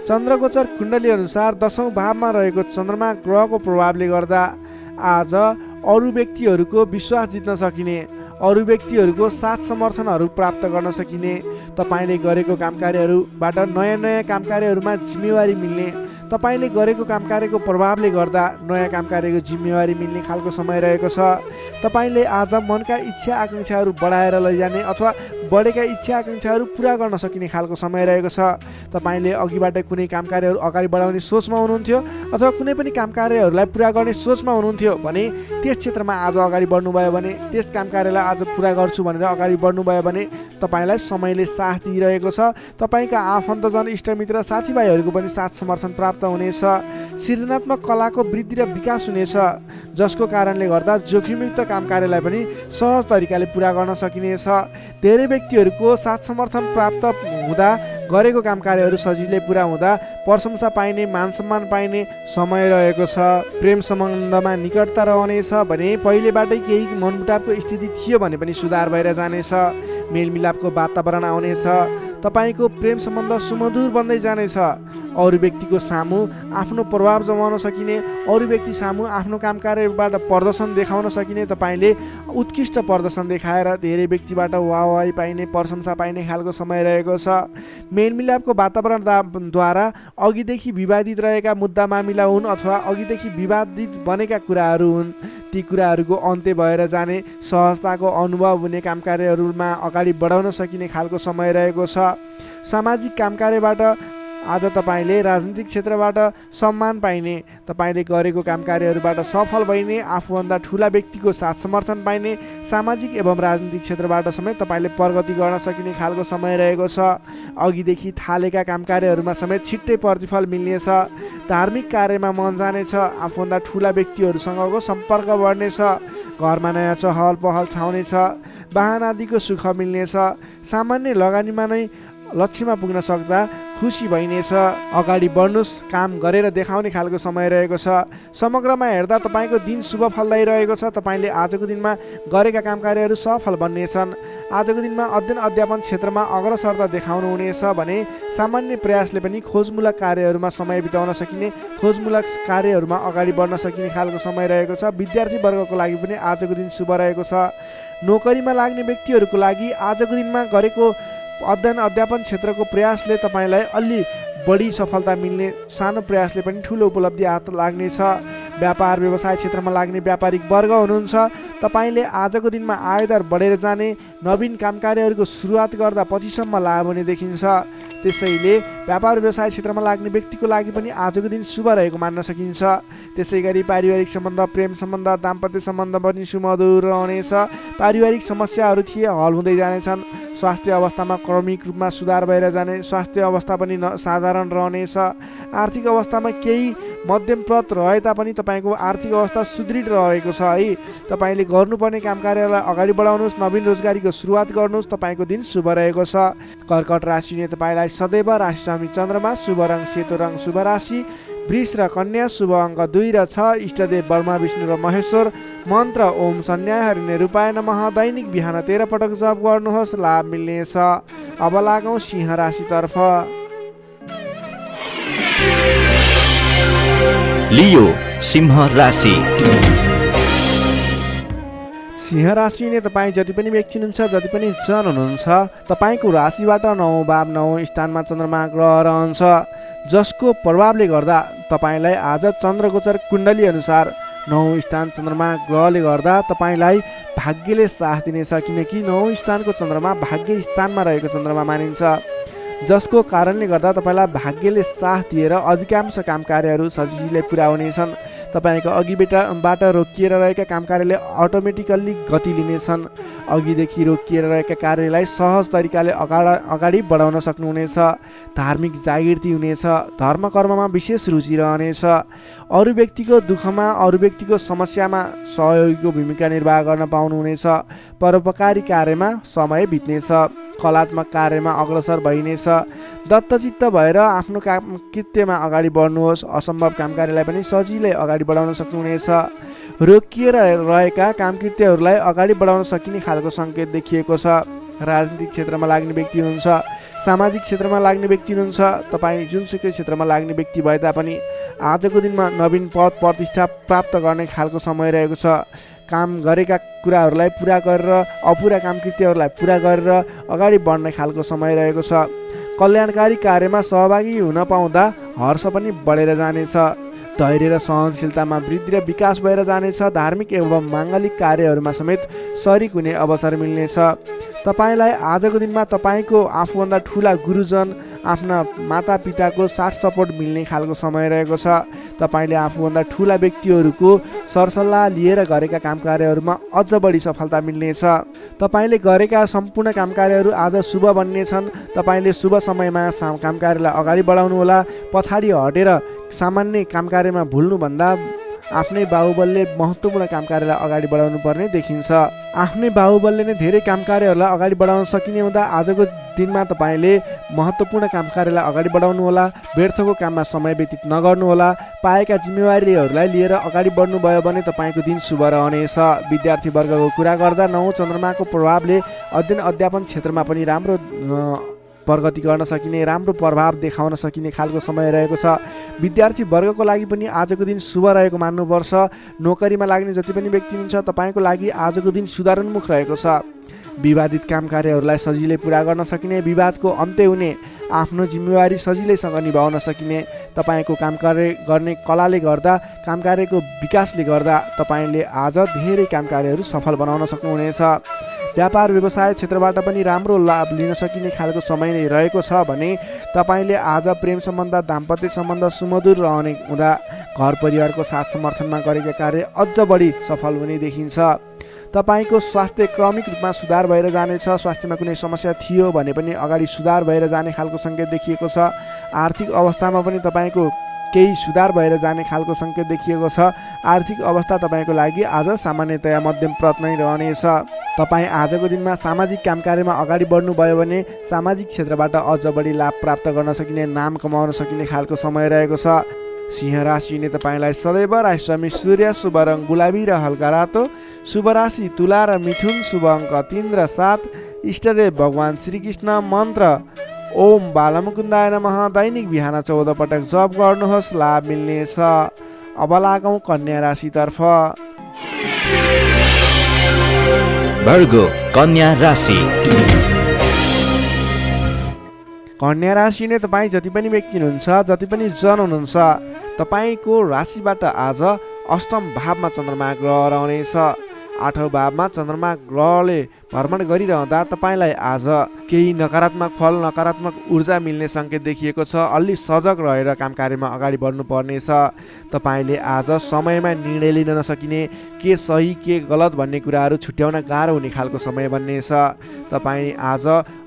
चन्द्रगोचर कुण्डली अनुसार 10औँ भावमा रहेको चन्द्रमा ग्रहको प्रभावले गर्दा आज अरू व्यक्तिहरूको विश्वास जित्न सकिने, अरू व्यक्तिहरूको साथ समर्थनहरू प्राप्त गर्न सकिने, तपाईँले गरेको कामकार्यहरूबाट नयाँ नयाँ कामकार्यहरूमा जिम्मेवारी मिल्ने, तपाईँले गरेको कामकार्यको प्रभावले गर्दा नयाँ कामकार्यको जिम्मेवारी मिल्ने खालको समय रहेको छ। तपाईँले आज मनका इच्छा आकाङ्क्षाहरू बढाएर लैजाने अथवा बढेका इच्छा आकाङ्क्षाहरू पुरा गर्न सकिने खालको समय रहेको छ। तपाईँले अघिबाट कुनै कामकार्यहरू अगाडि बढाउने सोचमा हुनुहुन्थ्यो अथवा कुनै पनि कामकार्यहरूलाई पुरा गर्ने सोचमा हुनुहुन्थ्यो भने त्यस क्षेत्रमा आज अगाडि बढ्नुभयो भने, त्यस कामकार्यलाई आज पुरा गर्छु भनेर अगाडि बढ्नुभयो भने तपाईँलाई समयले साथ दिइरहेको छ। तपाईँका आफन्तजन, इष्टमित्र, साथीभाइहरूको पनि साथ समर्थन प्राप्त हुनेछ। सृजनात्मक कलाको वृद्धि र विकास हुनेछ, जसको कारणले गर्दा जोखिमयुक्त कामकार्यलाई पनि सहज तरिकाले पुरा गर्न सकिनेछ। धेरै व्यक्तिहरूको साथ समर्थन प्राप्त हुँदा गरेको काम कार्यहरू सजिलै पुरा हुँदा प्रशंसा पाइने, मान सम्मान पाइने समय रहेको छ। प्रेम सम्बन्धमा निकटता रहनेछ भने पहिलेबाटै केही मनमुटावको स्थिति थियो भने पनि सुधार भएर जानेछ। मेलमिलापको वातावरण आउनेछ। तपाईँको प्रेम सम्बन्ध सुमधुर बन्दै जानेछ। अरू व्यक्तिको सामु आफ्नो प्रभाव जमाउन सकिने, अरू व्यक्ति सामु आफ्नो काम कार्यबाट प्रदर्शन देखाउन सकिने, तपाईँले उत्कृष्ट प्रदर्शन देखाएर धेरै व्यक्तिबाट वाहवाही पाइने, प्रशंसा पाइने खालको समय रहेको छ। मेलमिलापको वातावरणद्वारा अघिदेखि विवादित रहेका मुद्दा मामिला हुन् अथवा अघिदेखि विवादित बनेका कुराहरू हुन्, ती कुराहरूको अन्त्य भएर जाने, सहजताको अनुभव हुने, काम कार्यहरूमा अगाडि बढाउन सकिने खालको समय रहेको छ। सामाजिक काम कार्यबाट आज तपाईँले राजनीतिक क्षेत्रबाट सम्मान पाइने, तपाईँले गरेको काम कार्यहरूबाट सफल भइने, आफूभन्दा ठुला व्यक्तिको साथ समर्थन पाइने, सामाजिक एवं राजनीतिक क्षेत्रबाट समेत तपाईँले प्रगति गर्न सकिने खालको समय रहेको छ। अघिदेखि थालेका काम कार्यहरूमा समेत छिट्टै प्रतिफल मिल्नेछ। धार्मिक कार्यमा मन जानेछ। आफूभन्दा ठुला व्यक्तिहरूसँगको सम्पर्क बढ्नेछ। घरमा नयाँ चहल पहल छाउनेछ। वाहन आदिको सुख मिल्नेछ। सामान्य लगानीमा नै लक्ष्यमा पुग्न सक्दा खुसी भइनेछ। अगाडि बढ्नुहोस्, काम गरेर देखाउने खालको समय रहेको छ। समग्रमा हेर्दा तपाईँको दिन शुभ फलदायी रहेको छ। तपाईँले आजको दिनमा गरेका काम कार्यहरू सफल बन्नेछन्। आजको दिनमा अध्ययन अध्यापन क्षेत्रमा अग्रसरता देखाउनु हुनेछ भने सामान्य प्रयासले पनि खोजमूलक कार्यहरूमा समय बिताउन सकिने, खोजमूलक कार्यहरूमा अगाडि बढ्न सकिने खालको समय रहेको छ। विद्यार्थी वर्गको लागि पनि आजको दिन शुभ रहेको छ। नोकरीमा लाग्ने व्यक्तिहरूको लागि आजको दिनमा गरेको अध्ययन अध्यापन क्षेत्रको प्रयासले तपाईँलाई अलि बढी सफलता मिल्ने, सानो प्रयासले पनि ठुलो उपलब्धि हात लाग्नेछ। व्यापार व्यवसाय क्षेत्रमा लाग्ने व्यापारिक वर्ग हुनुहुन्छ, तपाईँले आजको दिनमा आयदार बढेर जाने, नवीन काम कार्यहरूको सुरुवात गर्दा पछिसम्म लाभ हुने देखिन्छ। त्यसैले व्यापार व्यवसाय क्षेत्रमा लाग्ने व्यक्तिको लागि पनि आजको दिन शुभ रहेको मान्न सकिन्छ। त्यसै गरी पारिवारिक सम्बन्ध, प्रेम सम्बन्ध, दाम्पत्य सम्बन्ध पनि सुमधुर रहनेछ। पारिवारिक समस्याहरू थिए हल हुँदै जानेछन्। स्वास्थ्य अवस्थामा क्रमिक रूपमा सुधार भएर जाने, स्वास्थ्य अवस्था पनि साधारण रहनेछ। आर्थिक अवस्थामा केही मध्यमप्रद रहे तापनि तपाईँको आर्थिक अवस्था सुदृढ रहेको छ है। तपाईँले गर्नुपर्ने काम कार्यलाई अगाडि बढाउनुहोस्, नवीन रोजगारीको सुरुवात गर्नुहोस्। तपाईँको दिन शुभ रहेको छ। कर्कट राशिले तपाईँलाई सदैव राशि स्वामी चन्द्रमा, शुभ रङ सेतो रङ, शुभ राशि वृष र कन्या, शुभ अङ्क 2 र 6, इष्टदेव ब्रह्मा विष्णु र महेश्वर, मन्त्र ओम सन्याहरिणे रूपाय नमः। दैनिक बिहान 13 पटक जप गर्नुहोस्, लाभ मिल्नेछ। अब लागौँ सिंह राशितर्फ। लियो सिंह राशि। सिंह राशिले तपाईँ जति पनि व्यक्ति हुनुहुन्छ, जति पनि जन हुनुहुन्छ, तपाईँको राशिबाट 9 भाव 9 स्थानमा चन्द्रमा ग्रह रहन्छ, जसको प्रभावले गर्दा तपाईँलाई आज चन्द्रगोचर कुण्डली अनुसार 9 स्थान चन्द्रमा ग्रहले गर्दा तपाईँलाई भाग्यले साथ दिनेछ। किनकि 9 स्थानको चन्द्रमा भाग्य स्थानमा रहेको चन्द्रमा मानिन्छ, जसको कारणले गर्दा तपाईँलाई भाग्यले साथ दिएर अधिकांश काम कार्यहरू सजिलै पुरा हुनेछन्। तपाईँको अघिबाट रोकिएर रहेका काम कार्यले अटोमेटिकल्ली गति लिनेछन्। अघिदेखि रोकिएर रहेका कार्यलाई सहज तरिकाले अगाडि बढाउन सक्नुहुनेछ। धार्मिक जागृति हुनेछ। धर्म कर्ममा विशेष रुचि रहनेछ। अरू व्यक्तिको दुःखमा, अरू व्यक्तिको समस्यामा सहयोगीको भूमिका निर्वाह गर्न पाउनुहुनेछ। परोपकारी कार्यमा समय बित्नेछ। कलात्मक कार्यमा अग्रसर भइनेछ। दत्तचित्त भएर आफ्नो काम कृत्यमा अगाडि बढ्नुहोस्। असम्भव काम कार्यलाई पनि सजिलै अगाडि बढाउन सक्नुहुनेछ। रोकिएर रहेका काम कृत्यहरूलाई अगाडि बढाउन सकिने खालको सङ्केत देखिएको छ। राजनीतिक क्षेत्रमा लाग्ने व्यक्ति हुनुहुन्छ, सामाजिक क्षेत्रमा लाग्ने व्यक्ति हुनुहुन्छ, तपाईँ जुनसुकै क्षेत्रमा लाग्ने व्यक्ति भए तापनि आजको दिनमा नवीन पद प्रतिष्ठा प्राप्त गर्ने खालको समय रहेको छ। काम गरेका कुराहरूलाई पुरा गरेर, अपुरा काम कृत्यहरूलाई पुरा गरेर अगाडि बढ्ने खालको समय रहेको छ। कल्याणकारी कार्यमा सहभागी हुन पाउँदा हर्ष पनि बढेर जानेछ। धैर्य र सहनशीलतामा वृद्धि र विकास भएर जानेछ। धार्मिक एवं माङ्गलिक कार्यहरूमा समेत शरिक हुने अवसर मिल्नेछ। तपाईँलाई आजको दिनमा तपाईँको आफूभन्दा ठुला गुरुजन, आफ्ना मातापिताको साथ सपोर्ट मिल्ने खालको समय रहेको छ। तपाईँले आफूभन्दा ठुला व्यक्तिहरूको सरसल्लाह लिएर गरेका काम कार्यहरूमा अझ बढी सफलता मिल्नेछ। तपाईँले गरेका सम्पूर्ण काम कार्यहरू आज शुभ बन्नेछन्। तपाईँले शुभ समयमा काम कार्यलाई अगाडि बढाउनुहोला। पछाडि हटेर सामान्य काम कार्यमा भुल्नुभन्दा आफ्नै बाहुबलले महत्त्वपूर्ण काम कार्यलाई अगाडि बढाउनु पर्ने देखिन्छ। आफ्नै बाहुबलले नै धेरै काम कार्यहरूलाई अगाडि बढाउन सकिने हुँदा आजको दिनमा तपाईँले महत्त्वपूर्ण काम कार्यलाई अगाडि बढाउनुहोला। व्यर्थको काममा समय व्यतीत नगर्नुहोला। पाएका जिम्मेवारीहरूलाई लिएर अगाडि बढ्नुभयो भने तपाईँको दिन शुभ रहनेछ। विद्यार्थी वर्गको कुरा गर्दा 9 चन्द्रमाको प्रभावले अध्ययन अध्यापन क्षेत्रमा पनि राम्रो प्रगति गर्न सकिने, राम्रो प्रभाव देखाउन सकिने खालको समय रहेको छ। विद्यार्थी वर्गको लागि पनि आजको दिन शुभ रहेको मान्नुपर्छ। नोकरीमा लाग्ने जति पनि व्यक्ति हुनुहुन्छ तपाईँको लागि आजको दिन सुधारोन्मुख रहेको छ। विवादित काम कार्यहरूलाई सजिलै पुरा गर्न सकिने, विवादको अन्त्य हुने, आफ्नो जिम्मेवारी सजिलैसँग निभाउन सकिने, तपाईँको काम कार्य गर्ने कलाले गर्दा, काम कार्यको विकासले गर्दा तपाईँले आज धेरै काम कार्यहरू सफल बनाउन सक्नुहुनेछ। व्यापार व्यवसाय क्षेत्रबाट पनि राम्रो लाभ लिन सकिने खालको समय नै रहेको छ भने तपाईँले आज प्रेम सम्बन्ध, दाम्पत्य सम्बन्ध सुमधुर रहने हुँदा घर परिवारको साथ समर्थनमा गरेका कार्य अझ बढी सफल हुने देखिन्छ। तपाईँको स्वास्थ्य क्रमिक रूपमा सुधार भएर जानेछ। स्वास्थ्यमा कुनै समस्या थियो भने पनि अगाडि सुधार भएर जाने खालको सङ्केत देखिएको छ। आर्थिक अवस्थामा पनि तपाईँको केही सुधार भएर जाने खालको सङ्केत देखिएको छ। आर्थिक अवस्था तपाईँको लागि आज सामान्यतया मध्यमप्रद नै रहनेछ। तपाईँ आजको दिनमा सामाजिक काम कार्यमा अगाडि बढ्नुभयो भने सामाजिक क्षेत्रबाट अझ बढी लाभ प्राप्त गर्न सकिने, नाम कमाउन सकिने खालको समय रहेको छ। सिंह राशिले तपाईँलाई सदैव राशिस्वामी सूर्य, शुभ रङ गुलाबी र हल्का रातो, शुभ राशि तुला र मिथुन, शुभ अङ्क 3 र 7, इष्टदेव भगवान् श्रीकृष्ण, मन्त्र ओम बालमुकुन्दाय नमः। दैनिक बिहान 14 पटक जप गर्नुहोस्, लाभ मिल्नेछ। अब लागौँ कन्या राशितर्फ। वर्गो कन्या राशि। कन्या राशि नै तपाईँ जति पनि व्यक्ति हुनुहुन्छ, जति पनि जन हुनुहुन्छ, तपाईँको राशिबाट आज अष्टम भावमा चन्द्रमा ग्रह रहनेछ। 8औं भावमा चन्द्रमा ग्रहले भ्रमण गरिरहँदा तपाईँलाई आज केही नकारात्मक फल, नकारात्मक ऊर्जा मिल्ने सङ्केत देखिएको छ। अलि सजग रहेर काम कार्यमा अगाडि बढ्नुपर्नेछ। तपाईँले आज समयमा निर्णय लिन नसकिने, के सही के गलत भन्ने कुराहरू छुट्याउन गाह्रो हुने खालको समय बन्नेछ। तपाईँ आज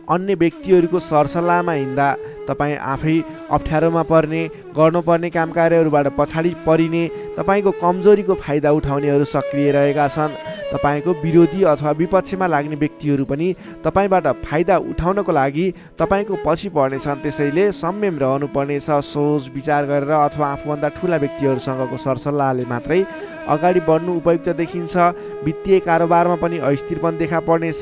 अन्य व्यक्तिहरूको सरसल्लाहमा हिँड्दा तपाईँ आफै अप्ठ्यारोमा पर्ने, गर्नुपर्ने काम कार्यहरूबाट पछाडि परिने, तपाईँको कमजोरीको फाइदा उठाउनेहरू सक्रिय रहेका छन्। तपाईँको विरोधी अथवा विपक्षमा लाग्ने व्यक्तिहरू पनि तपाईँबाट फाइदा उठाउनको लागि तपाईँको पछि पर्नेछन्। त्यसैले संयम रहनुपर्नेछ। सोच विचार गरेर अथवा आफूभन्दा ठुला व्यक्तिहरूसँगको सरसल्लाहले मात्रै अगाडि बढ्नु उपयुक्त देखिन्छ। वित्तीय कारोबारमा पनि अस्थिरपन देखा पर्नेछ।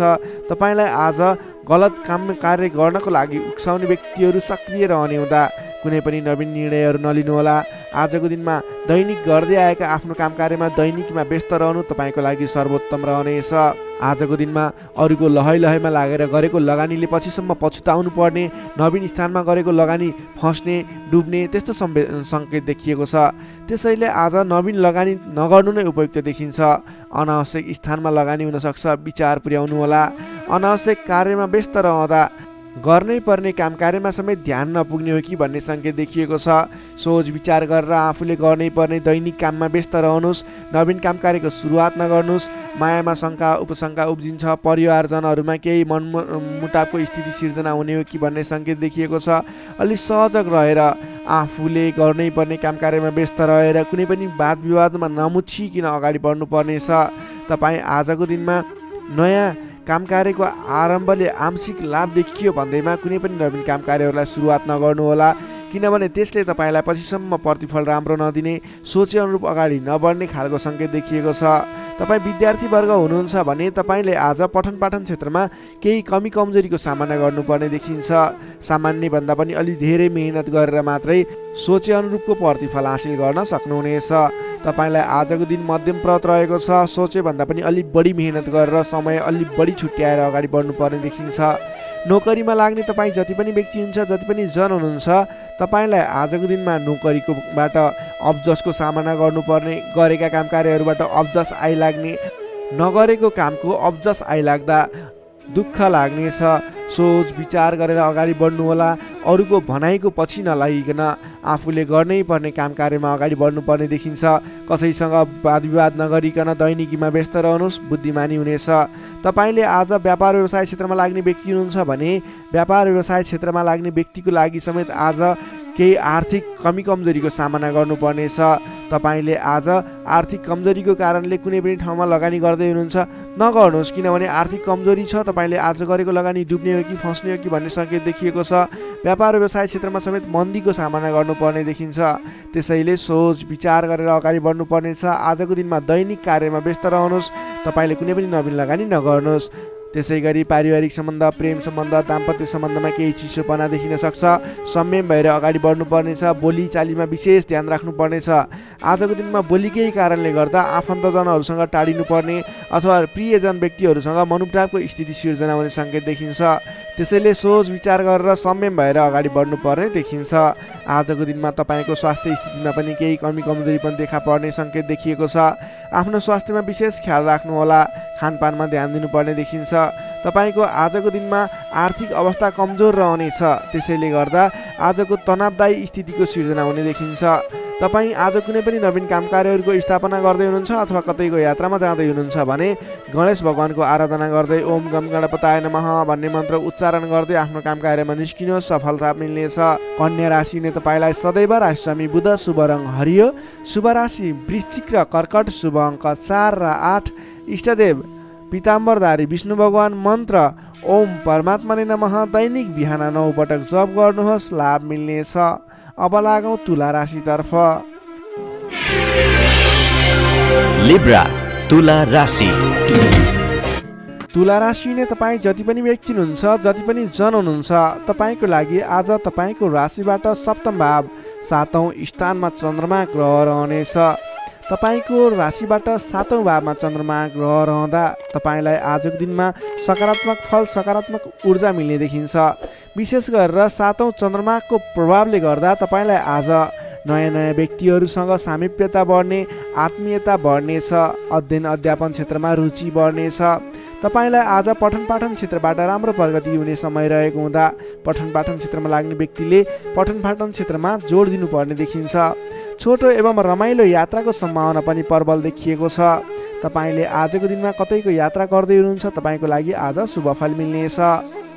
तपाईँलाई आज गलत काम कार्य गर्नको लागि उक्साउने व्यक्तिहरू सक्रिय रहने हुँदा कुनै पनि नवीन निर्णयहरू नलिनुहोला। आजको दिनमा दैनिक गर्दै आएका आफ्नो काम कार्यमा दैनिकमा व्यस्त रहनु तपाईँको लागि सर्वोत्तम रहनेछ। आजको दिनमा अरूको लहै लहैमा लागेर गरेको लगानीले पछिसम्म पछुताउनु पर्ने, नवीन स्थानमा गरेको लगानी फस्ने, डुब्ने त्यस्तो सङ्केत देखिएको छ। त्यसैले आज नवीन लगानी नगर्नु नै उपयुक्त देखिन्छ। अनावश्यक स्थानमा लगानी हुनसक्छ, विचार पुर्याउनु होला। अनावश्यक कार्यमा व्यस्त रहँदा गर्नै पर्ने काम कार्यमा समेत ध्यान नपुग्ने हो कि भन्ने सङ्केत देखिएको छ। सोच विचार गरेर आफूले गर्नै पर्ने दैनिक काममा व्यस्त रहनुहोस्। नवीन काम कार्यको सुरुवात नगर्नुहोस्। मायामा शङ्का उपशङ्का उब्जिन्छ। परिवारजनहरूमा केही मनमुटावको स्थिति सिर्जना हुने हो कि भन्ने सङ्केत देखिएको छ। अलि सहजग रहेर आफूले गर्नै पर्ने काम कार्यमा व्यस्त रहेर कुनै पनि वाद विवादमा नमुछिकन अगाडि बढ्नुपर्नेछ। तपाईँ आजको दिनमा नयाँ काम कार्यको आरम्भले आंशिक लाभ देखियो भन्दैमा कुनै पनि नवीन काम कार्यहरूलाई सुरुवात नगर्नुहोला, किनभने त्यसले तपाईँलाई पछिसम्म प्रतिफल राम्रो नदिने, सोचे अनुरूप अगाडि नबढ्ने खालको सङ्केत देखिएको छ। तपाईँ विद्यार्थी वर्ग हुनुहुन्छ भने तपाईँले आज पठन पाठन क्षेत्रमा केही कमी कमजोरीको सामना गर्नुपर्ने देखिन्छ। सामान्यभन्दा पनि अलि धेरै मेहनत गरेर मात्रै सोचे अनुरूपको प्रतिफल हासिल गर्न सक्नुहुनेछ। तपाईँलाई आजको दिन मध्यमप्रद रहेको छ। सोचे भन्दा पनि अलि बढी मेहनत गरेर समय अलि बढी छुट्याएर अगाडि बढ्नुपर्ने देखिन्छ। नोकरीमा लाग्ने तपाईँ जति पनि व्यक्ति हुन्छ, जति पनि जन हुनुहुन्छ, तपाईँलाई आजको दिनमा नोकरीकोबाट अब्जसको सामना गर्नुपर्ने, गरेका काम कार्यहरूबाट अब्जस आइलाग्ने, नगरेको कामको अब्जस आइलाग्दा दुःख लाग्नेछ। सोच विचार गरेर अगाडि बढ्नुहोला। अरूको भनाइको पछि नलागिकन आफूले गर्नै पर्ने काम कार्यमा अगाडि बढ्नुपर्ने देखिन्छ। कसैसँग वाद विवाद नगरिकन दैनिकीमा व्यस्त रहनुहोस्, बुद्धिमानी हुनेछ। तपाईँले आज व्यापार व्यवसाय क्षेत्रमा लाग्ने व्यक्ति हुनुहुन्छ भने व्यापार व्यवसाय क्षेत्रमा लाग्ने व्यक्तिको लागि समेत आज केही आर्थिक कमी कमजोरीको सामना गर्नुपर्नेछ। तपाईँले आज आर्थिक कमजोरीको कारणले कुनै पनि ठाउँमा लगानी गर्दै हुनुहुन्छ, नगर्नुहोस्, किनभने आर्थिक कमजोरी छ। तपाईँले आज गरेको लगानी डुब्ने हो कि फस्ने हो कि भन्ने सङ्केत देखिएको छ। व्यापार व्यवसाय क्षेत्रमा समेत मन्दीको सामना गर्नुपर्ने देखिन्छ। त्यसैले सोच विचार गरेर अगाडि बढ्नुपर्नेछ। आजको दिनमा दैनिक कार्यमा व्यस्त रहनुहोस्। तपाईँले कुनै पनि नवीन लगानी नगर्नुहोस्। त्यसै गरी पारिवारिक सम्बन्ध, प्रेम सम्बन्ध, दाम्पत्य सम्बन्धमा केही चिसोपना देखिन सक्छ। संयम भएर अगाडि बढ्नुपर्नेछ। बोली चालीमा विशेष ध्यान राख्नुपर्नेछ। आजको दिनमा बोलीकै कारणले गर्दा आफन्तजनहरूसँग टाढिनुपर्ने अथवा प्रियजन व्यक्तिहरूसँग मनमुटावको स्थिति सिर्जना हुने सङ्केत देखिन्छ। त्यसैले सोच विचार गरेर संयम भएर अगाडि बढ्नुपर्ने देखिन्छ। आजको दिनमा तपाईँको स्वास्थ्य स्थितिमा पनि केही कमी कमजोरी पनि देखा पर्ने सङ्केत देखिएको छ। आफ्नो स्वास्थ्यमा विशेष ख्याल राख्नुहोला। खानपानमा ध्यान दिनुपर्ने देखिन्छ। तपाईँको आजको दिनमा आर्थिक अवस्था कमजोर रहनेछ। त्यसैले गर्दा आजको तनावदायी स्थितिको सिर्जना हुने देखिन्छ। तपाईँ आज कुनै पनि नवीन काम कार्यहरूको स्थापना गर्दै हुनुहुन्छ अथवा कतैको यात्रामा जाँदै हुनुहुन्छ भने गणेश भगवानको आराधना गर्दै ओम गम गणपताय नमः भन्ने मन्त्र उच्चारण गर्दै आफ्नो काम कार्यमा निस्किनुहोस्, सफलता मिल्नेछ। कन्या राशिले तपाईँलाई सदैव राशिस्वामी बुध, शुभ रङ हरियो, शुभ राशि वृश्चिक र कर्कट, शुभ अङ्क 4 र 8, इष्टदेव पीताम्बरधारी विष्णु भगवान, मन्त्र ओम परमात्माले नमः दैनिक बिहान 9 पटक जप गर्नुहोस्, लाभ मिल्नेछ। अब लागौँ तुला राशितर्फ। लिब्रा तुला राशि। तुला राशिले तपाईँ जति पनि व्यक्ति हुनुहुन्छ, जति पनि जन हुनुहुन्छ, तपाईँको लागि आज तपाईँको राशिबाट सप्तम भाव 7औं स्थानमा चन्द्रमा ग्रह रहनेछ। तपाईँको राशिबाट 7औं भावमा चन्द्रमा ग्रह रहँदा तपाईँलाई आजको दिनमा सकारात्मक फल, सकारात्मक ऊर्जा मिल्ने देखिन्छ। विशेष गरेर 7औं चन्द्रमाको प्रभावले गर्दा तपाईँलाई आज नयाँ नयाँ व्यक्तिहरूसँग सामिप्यता बढ्ने, आत्मीयता बढ्नेछ। अध्ययन अध्यापन क्षेत्रमा रुचि बढ्नेछ। तपाईँलाई आज पठन पाठन क्षेत्रबाट राम्रो प्रगति हुने समय रहेको हुँदा पठन पाठन क्षेत्रमा लाग्ने व्यक्तिले पठन पाठन क्षेत्रमा जोड दिनुपर्ने देखिन्छ। छोटो एवं रमाइलो यात्राको सम्भावना पनि प्रबल देखिएको छ। तपाईँले आजको दिनमा कतैको यात्रा गर्दै हुनुहुन्छ, तपाईँको लागि आज शुभ फल मिल्नेछ।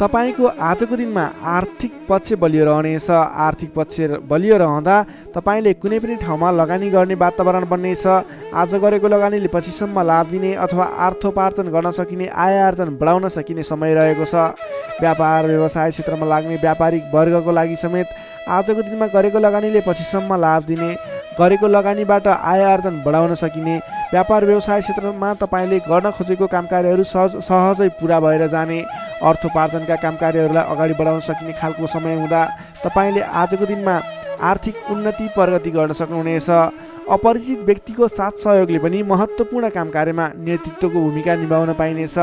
तपाईँको आजको दिनमा आर्थिक पक्ष बलियो रहनेछ। आर्थिक पक्ष बलियो रहँदा तपाईँले कुनै पनि ठाउँमा लगानी गर्ने वातावरण बन्नेछ। आज गरेको लगानीले पछिसम्म लाभ दिने अथवा अर्थोपार्जन गर्न सकिने, आय आर्जन बढाउन सकिने समय रहेको छ। व्यापार व्यवसाय क्षेत्रमा लाग्ने व्यापारिक वर्गको लागि समेत आजको दिनमा गरेको लगानीले पछिसम्म लाभ दिने, गरेको लगानीबाट आय आर्जन बढाउन सकिने, व्यापार व्यवसाय क्षेत्रमा तपाईँले गर्न खोजेको काम कार्यहरू सहजै पुरा भएर जाने, अर्थोपार्जनका काम कार्यहरूलाई अगाडि बढाउन सकिने खालको समय हुँदा तपाईँले आजको दिनमा आर्थिक उन्नति प्रगति गर्न सक्नुहुनेछ। अपरिचित व्यक्तिको साथ सहयोगले पनि महत्त्वपूर्ण काम कार्यमा नेतृत्वको भूमिका निभाउन पाइनेछ।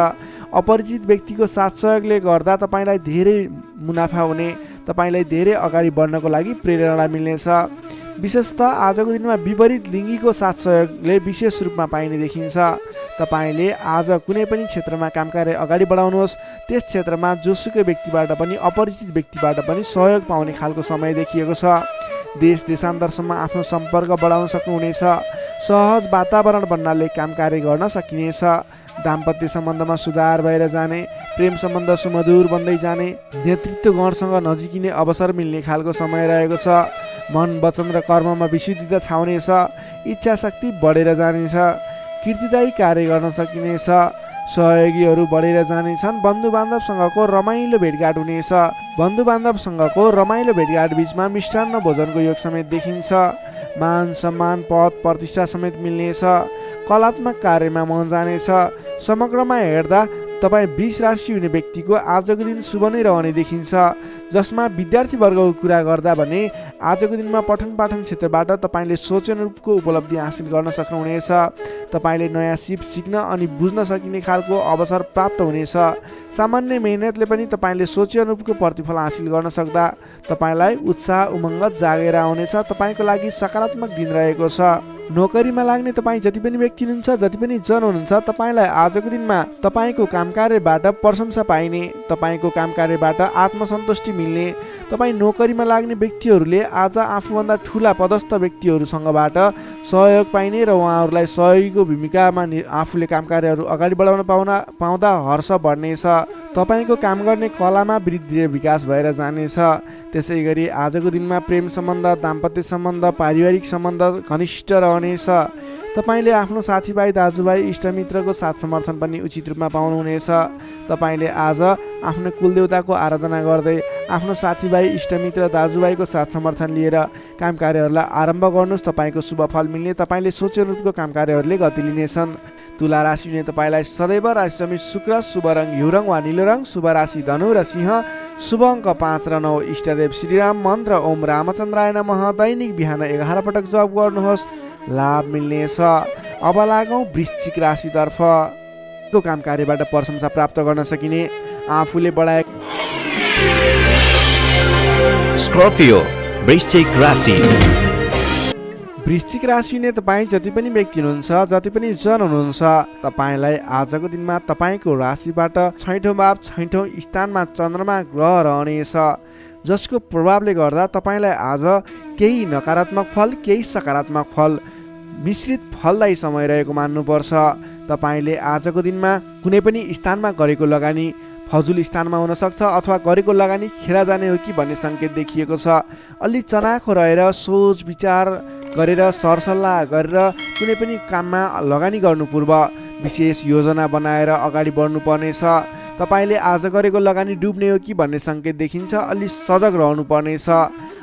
अपरिचित व्यक्तिको साथ सहयोगले गर्दा तपाईँलाई धेरै मुनाफा हुने, तपाईँलाई धेरै अगाडि बढ्नको लागि प्रेरणा मिल्नेछ। विशेषतः आजको दिनमा विपरीत लिङ्गीको साथ सहयोगले विशेष रूपमा पाइने देखिन्छ। तपाईँले आज कुनै पनि क्षेत्रमा काम कार्य अगाडि बढाउनुहोस्, त्यस क्षेत्रमा जोसुकै व्यक्तिबाट पनि, अपरिचित व्यक्तिबाट पनि सहयोग पाउने खालको समय देखिएको छ। देश देशान्तरसम्म आफ्नो सम्पर्क बढाउन सक्नुहुनेछ। सहज वातावरण बन्नाले काम कार्य गर्न सकिनेछ। दाम्पत्य सम्बन्धमा सुधार भएर जाने, प्रेम सम्बन्ध सुमधुर बन्दै जाने, नेतृत्व गणसँग नजिकिने अवसर मिल्ने खालको समय रहेको छ। मन, वचन र कर्ममा विशुद्धता छाउनेछ। इच्छा शक्ति बढेर जानेछ। कीर्तिदायी कार्य गर्न सकिनेछ। सहयोगीहरू बढेर जानेछन्। बन्धु बान्धवसँगको रमाइलो भेटघाट हुनेछ। बन्धु बान्धवसँगको रमाइलो भेटघाट बिचमा मिष्टान्न भोजनको योग समेत देखिन्छ। मान सम्मान, पद प्रतिष्ठा समेत मिल्नेछ। कलात्मक कार्यमा मन जानेछ। समग्रमा हेर्दा तपाईँ 20 राशि हुने व्यक्तिको आजको दिन शुभ नै रहने देखिन्छ। जसमा विद्यार्थी वर्गको कुरा गर्दा भने आजको दिनमा पठन पाठन क्षेत्रबाट तपाईँले सोचे अनुरूपको उपलब्धि हासिल गर्न सक्नुहुनेछ। तपाईँले नयाँ सिप सिक्न अनि बुझ्न सकिने खालको अवसर प्राप्त हुनेछ। सामान्य मेहनतले पनि तपाईँले सोचे अनुरूपको प्रतिफल हासिल गर्न सक्दा तपाईँलाई उत्साह उमङ्ग जागेर आउनेछ। तपाईँको लागि सकारात्मक दिन रहेको छ। नोकरीमा लाग्ने तपाईँ जति पनि व्यक्ति हुनुहुन्छ, जति पनि जन हुनुहुन्छ, तपाईँलाई आजको दिनमा तपाईँको काम कार्यबाट प्रशंसा पाइने, तपाईँको काम कार्यबाट आत्मसन्तुष्टि मिल्ने। तपाईँ नोकरीमा लाग्ने व्यक्तिहरूले आज आफूभन्दा ठुला पदस्थ व्यक्तिहरूसँगबाट सहयोग पाइने र उहाँहरूलाई सहयोगीको भूमिकामा आफूले काम कार्यहरू अगाडि बढाउन पाउँदा हर्ष बढ्नेछ। तपाईँको काम गर्ने कलामा वृद्धि र विकास भएर जानेछ। त्यसै गरी आजको दिनमा प्रेम सम्बन्ध, दाम्पत्य सम्बन्ध, पारिवारिक सम्बन्ध घनिष्ठ रहनेछ। तपाईँले आफ्नो साथीभाइ, दाजुभाइ, इष्टमित्रको साथ समर्थन पनि उचित रूपमा पाउनुहुनेछ। तपाईँले आज आफ्नो कुलदेवताको आराधना गर्दै आफ्नो साथीभाइ, इष्टमित्र, दाजुभाइको साथ समर्थन लिएर काम कार्यहरूलाई आरम्भ गर्नुहोस्। तपाईँको शुभ फल मिल्ने, तपाईँले सोचे अनुरूपको काम कार्यहरूले गति लिनेछन्। तुला राशि हुने तपाईँलाई सदैव राशिसमी शुक्र, शुभ रङ हिउँ रङ वा निलो रङ, शुभ राशि धनु र सिंह, शुभ अङ्क 5 र 9, इष्टदेव श्रीराम मन्त्र ओम रामचन्द्राय नमः दैनिक बिहान 11 पटक जप गर्नुहोस्, लाभ मिल्नेछ। अब लागौँ वृश्चिक राशितर्फ। को काम कार्यबाट प्रशंसा प्राप्त गर्न सकिने, आफूले बढाएको स्कर्पियो वृश्चिक राशि। वृश्चिक राशि हुने तपाईँ जति पनि व्यक्ति हुनुहुन्छ, जति पनि जन हुनुहुन्छ, तपाईँलाई आजको दिनमा तपाईँको राशिबाट 6औं भाव 6औं स्थानमा चन्द्रमा ग्रह रहनेछ, जसको प्रभावले गर्दा तपाईँलाई आज केही नकारात्मक फल, केही सकारात्मक फल मिश्रित फलदायी समय रहेको मान्नुपर्छ। तपाईँले आजको दिनमा कुनै पनि स्थानमा गरेको लगानी फजुल स्थानमा हुनसक्छ अथवा गरेको लगानी खेर जाने हो कि भन्ने सङ्केत देखिएको छ। अलि चनाखो रहेर सोच विचार गरेर सरसल्लाह गरेर कुनै पनि काममा लगानी गर्नु पूर्व विशेष योजना बनाएर अगाडि बढ्नुपर्नेछ। तपाईँले आज गरेको लगानी डुब्ने हो कि भन्ने सङ्केत देखिन्छ। अलि सजग रहनुपर्नेछ।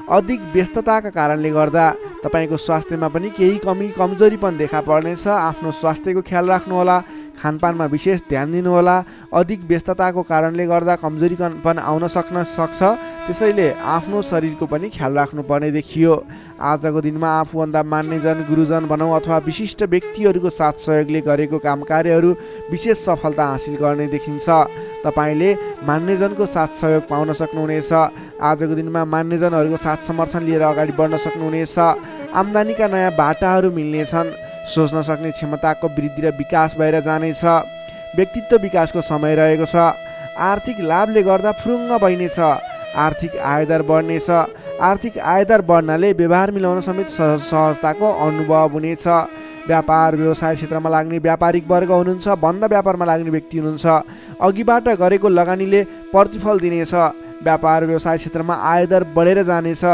अधिक व्यस्तताका कारणले गर्दा तपाईँको स्वास्थ्यमा पनि केही कमजोरी पनि देखा पर्नेछ। आफ्नो स्वास्थ्यको ख्याल राख्नुहोला, खानपानमा विशेष ध्यान दिनुहोला। अधिक व्यस्तताको कारणले गर्दा कमजोरी पनि आउन सक्छ, त्यसैले आफ्नो शरीरको पनि ख्याल राख्नुपर्ने देखियो। आजको दिनमा आफूभन्दा मान्यजन, गुरुजन भनौँ अथवा विशिष्ट व्यक्तिहरूको साथ सहयोगले गरेको काम कार्यहरू विशेष सफलता हासिल गर्ने देखिन्छ। तपाईँले मान्यजनको साथ सहयोग पाउन सक्नुहुनेछ। आजको दिनमा मान्यजनहरूको साथ समर्थन लिएर अगाडि बढ्न सक्नुहुनेछ। आम्दानीका नयाँ बाटाहरू मिल्नेछन्। सोच्न सक्ने क्षमताको वृद्धि र विकास भएर जानेछ। व्यक्तित्व विकासको समय रहेको छ। आर्थिक लाभले गर्दा फुरुङ्ग बहिनेछ। आर्थिक आयदर बढ्नेछ। आर्थिक आयदर बढ्नाले व्यवहार मिलाउन समेत सहजताको अनुभव हुनेछ। व्यापार व्यवसाय क्षेत्रमा लाग्ने व्यापारिक वर्ग हुनुहुन्छ, बन्द व्यापारमा लाग्ने व्यक्ति हुनुहुन्छ, अघिबाट गरेको लगानीले प्रतिफल दिनेछ। व्यापार व्यवसाय क्षेत्रमा आयदर बढेर जानेछ।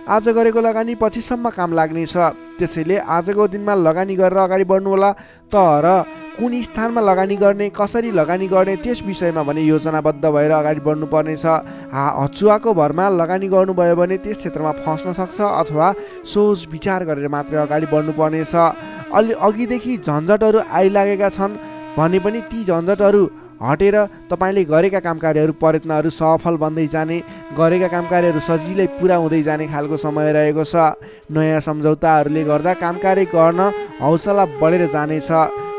आज गरेको लगानी पछिसम्म काम लाग्नेछ। त्यसैले आजको दिनमा लगानी गरेर अगाडि बढ्नु होला। तर कुन स्थानमा लगानी गर्ने, कसरी लगानी गर्ने, त्यस विषयमा भने योजनाबद्ध भएर अगाडि बढ्नु पर्नेछ। हचुवाको भरमा लगानी गर्नुभयो भने त्यस क्षेत्रमा फस्न सक्छ अथवा सोच विचार गरेर मात्रै अगाडि बढ्नु पर्नेछ। अलि अघिदेखि झन्झटहरू आइलागेका छन् भने पनि ती झन्झटहरू हटेर तपाईँले गरेका काम कार्यहरू, प्रयत्नहरू सफल बन्दै जाने, गरेका काम कार्यहरू सजिलै पुरा हुँदै जाने खालको समय रहेको छ। नयाँ सम्झौताहरूले गर्दा काम कार्य गर्न हौसला बढेर जानेछ।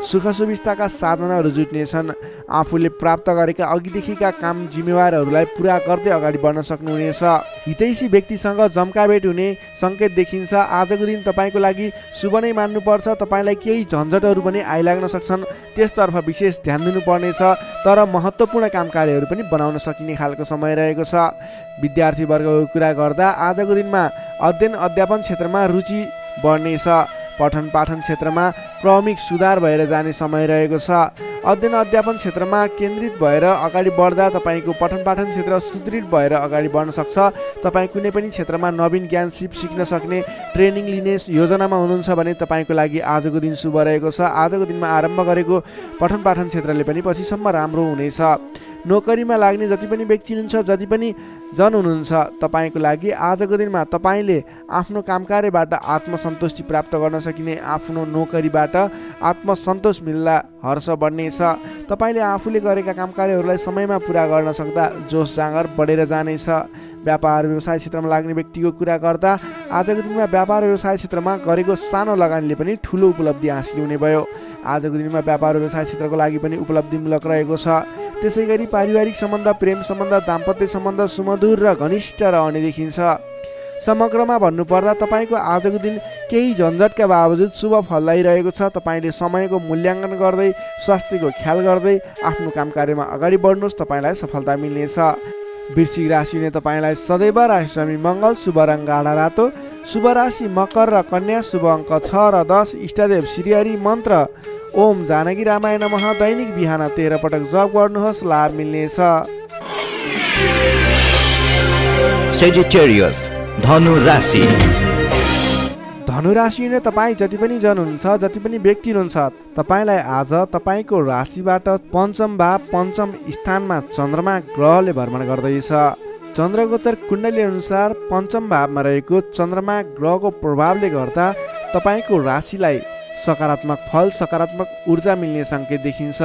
सुख सुविस्ताका साधनाहरू जुट्नेछन्। आफूले प्राप्त गरेका अघिदेखिका काम जिम्मेवारहरूलाई पुरा गर्दै अगाडि बढ्न सक्नुहुनेछ। हितैषी व्यक्तिसँग जम्काभेट हुने सङ्केत देखिन्छ। आजको दिन तपाईँको लागि शुभ नै मान्नुपर्छ। तपाईँलाई केही झन्झटहरू पनि आइलाग्न सक्छन्, त्यसतर्फ विशेष ध्यान दिनुपर्नेछ। तर महत्त्वपूर्ण काम कार्यहरू पनि बनाउन सकिने खालको समय रहेको छ। विद्यार्थी वर्गको कुरा गर्दा आजको दिनमा अध्ययन अध्यापन क्षेत्रमा रुचि बढ्नेछ। पठन पाठन क्षेत्रमा क्रमिक सुधार भएर जाने समय रहेको छ। अध्ययन अध्यापन क्षेत्रमा केन्द्रित भएर अगाडि बढ्दा तपाईँको पठन पाठन क्षेत्र सुदृढ भएर अगाडि बढ्न सक्छ। तपाईँ कुनै पनि क्षेत्रमा नवीन ज्ञान सिक्न सक्ने, ट्रेनिङ लिने योजनामा हुनुहुन्छ भने तपाईँको लागि आजको दिन शुभ रहेको छ। आजको दिनमा आरम्भ गरेको पठन पाठन क्षेत्रले पनि पछिसम्म राम्रो हुनेछ। नोकरीमा लाग्ने जति पनि व्यक्ति हुनुहुन्छ, जति पनि जन हुनुहुन्छ, तपाईँको लागि आजको दिनमा तपाईँले आफ्नो काम कार्यबाट आत्मसन्तुष्टि प्राप्त गर्न सकिने, आफ्नो नोकरीबाट आत्मसन्तोष मिल्दा हर्ष बढ्नेछ। तपाईँले आफूले गरेका काम कार्यहरूलाई समयमा पुरा गर्न सक्दा जोस जाँगर बढेर जानेछ। व्यापार व्यवसाय क्षेत्रमा लाग्ने व्यक्तिको कुरा गर्दा आजको दिनमा व्यापार व्यवसाय क्षेत्रमा गरेको सानो लगानीले पनि ठुलो उपलब्धि हासिल हुने भयो। आजको दिनमा व्यापार व्यवसाय क्षेत्रको लागि पनि उपलब्धिमूलक रहेको छ। त्यसै गरी पारिवारिक सम्बन्ध, प्रेम सम्बन्ध, दाम्पत्य सम्बन्ध सुमधुर र घनिष्ठ रहने देखिन्छ। समग्रमा भन्नुपर्दा तपाईँको आजको दिन केही झन्झटका बावजुद शुभ फलदायी रहेको छ। तपाईँले समयको मूल्याङ्कन गर्दै, स्वास्थ्यको ख्याल गर्दै आफ्नो काम कार्यमा अगाडि बढ्नुहोस्, तपाईँलाई सफलता मिल्नेछ। वृश्चिक राशि हुने तपाईँलाई सदैव राशिस्वामी मङ्गल, शुभ रङ गाढा रातो, शुभ राशि मकर र कन्या, शुभ अङ्क 6 र 10, इष्टदेव श्रीहरि मन्त्र ओम जानकी रामाय नमः दैनिक बिहान 13 पटक जप गर्नुहोस्, लाभ मिल्नेछ। Sagittarius, धनु राशि। धनु राशि हुने तपाईँ जति पनि जन हुनुहुन्छ, जति पनि व्यक्ति हुनुहुन्छ, तपाईँलाई आज तपाईँको राशिबाट पञ्चम भाव पञ्चम स्थानमा चन्द्रमा ग्रहले भ्रमण गर्दैछ। चन्द्रगोचर कुण्डली अनुसार पञ्चम भावमा रहेको चन्द्रमा ग्रहको प्रभावले गर्दा तपाईँको राशिलाई सकारात्मक फल, सकारात्मक ऊर्जा मिल्ने सङ्केत देखिन्छ।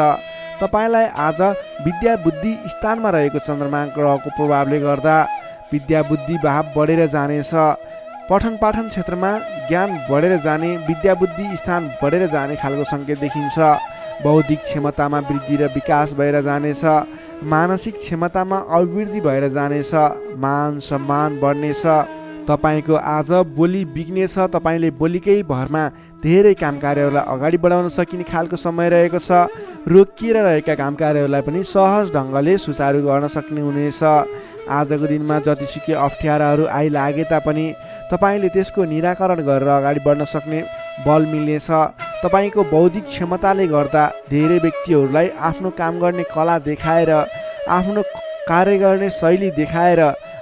तपाईँलाई आज विद्या बुद्धि स्थानमा रहेको चन्द्रमा ग्रहको प्रभावले गर्दा विद्या बुद्धि भाव बढेर जानेछ। पठन पाठन क्षेत्रमा ज्ञान बढेर जाने, विद्या बुद्धि स्थान बढेर जाने खालको सङ्केत देखिन्छ। बौद्धिक क्षमतामा वृद्धि र विकास भएर जानेछ। मानसिक क्षमतामा अभिवृद्धि भएर जानेछ। मान सम्मान बढ्नेछ। तपाईँको आज बोली बिग्नेछ। तपाईँले बोलीकै भरमा धेरै काम कार्यहरूलाई अगाडि बढाउन सकिने खालको समय रहेको छ। रोकिएर रहेका काम कार्यहरूलाई पनि सहज ढङ्गले सुचारू गर्न सक्ने हुनेछ। आजको दिनमा जतिसुकै अप्ठ्याराहरू आइलागे तापनि तपाईँले त्यसको निराकरण गरेर अगाडि बढ्न सक्ने बल मिल्नेछ। तपाईँको बौद्धिक क्षमताले गर्दा धेरै व्यक्तिहरूलाई आफ्नो काम गर्ने कला देखाएर, आफ्नो कार्य गर्ने शैली देखाएर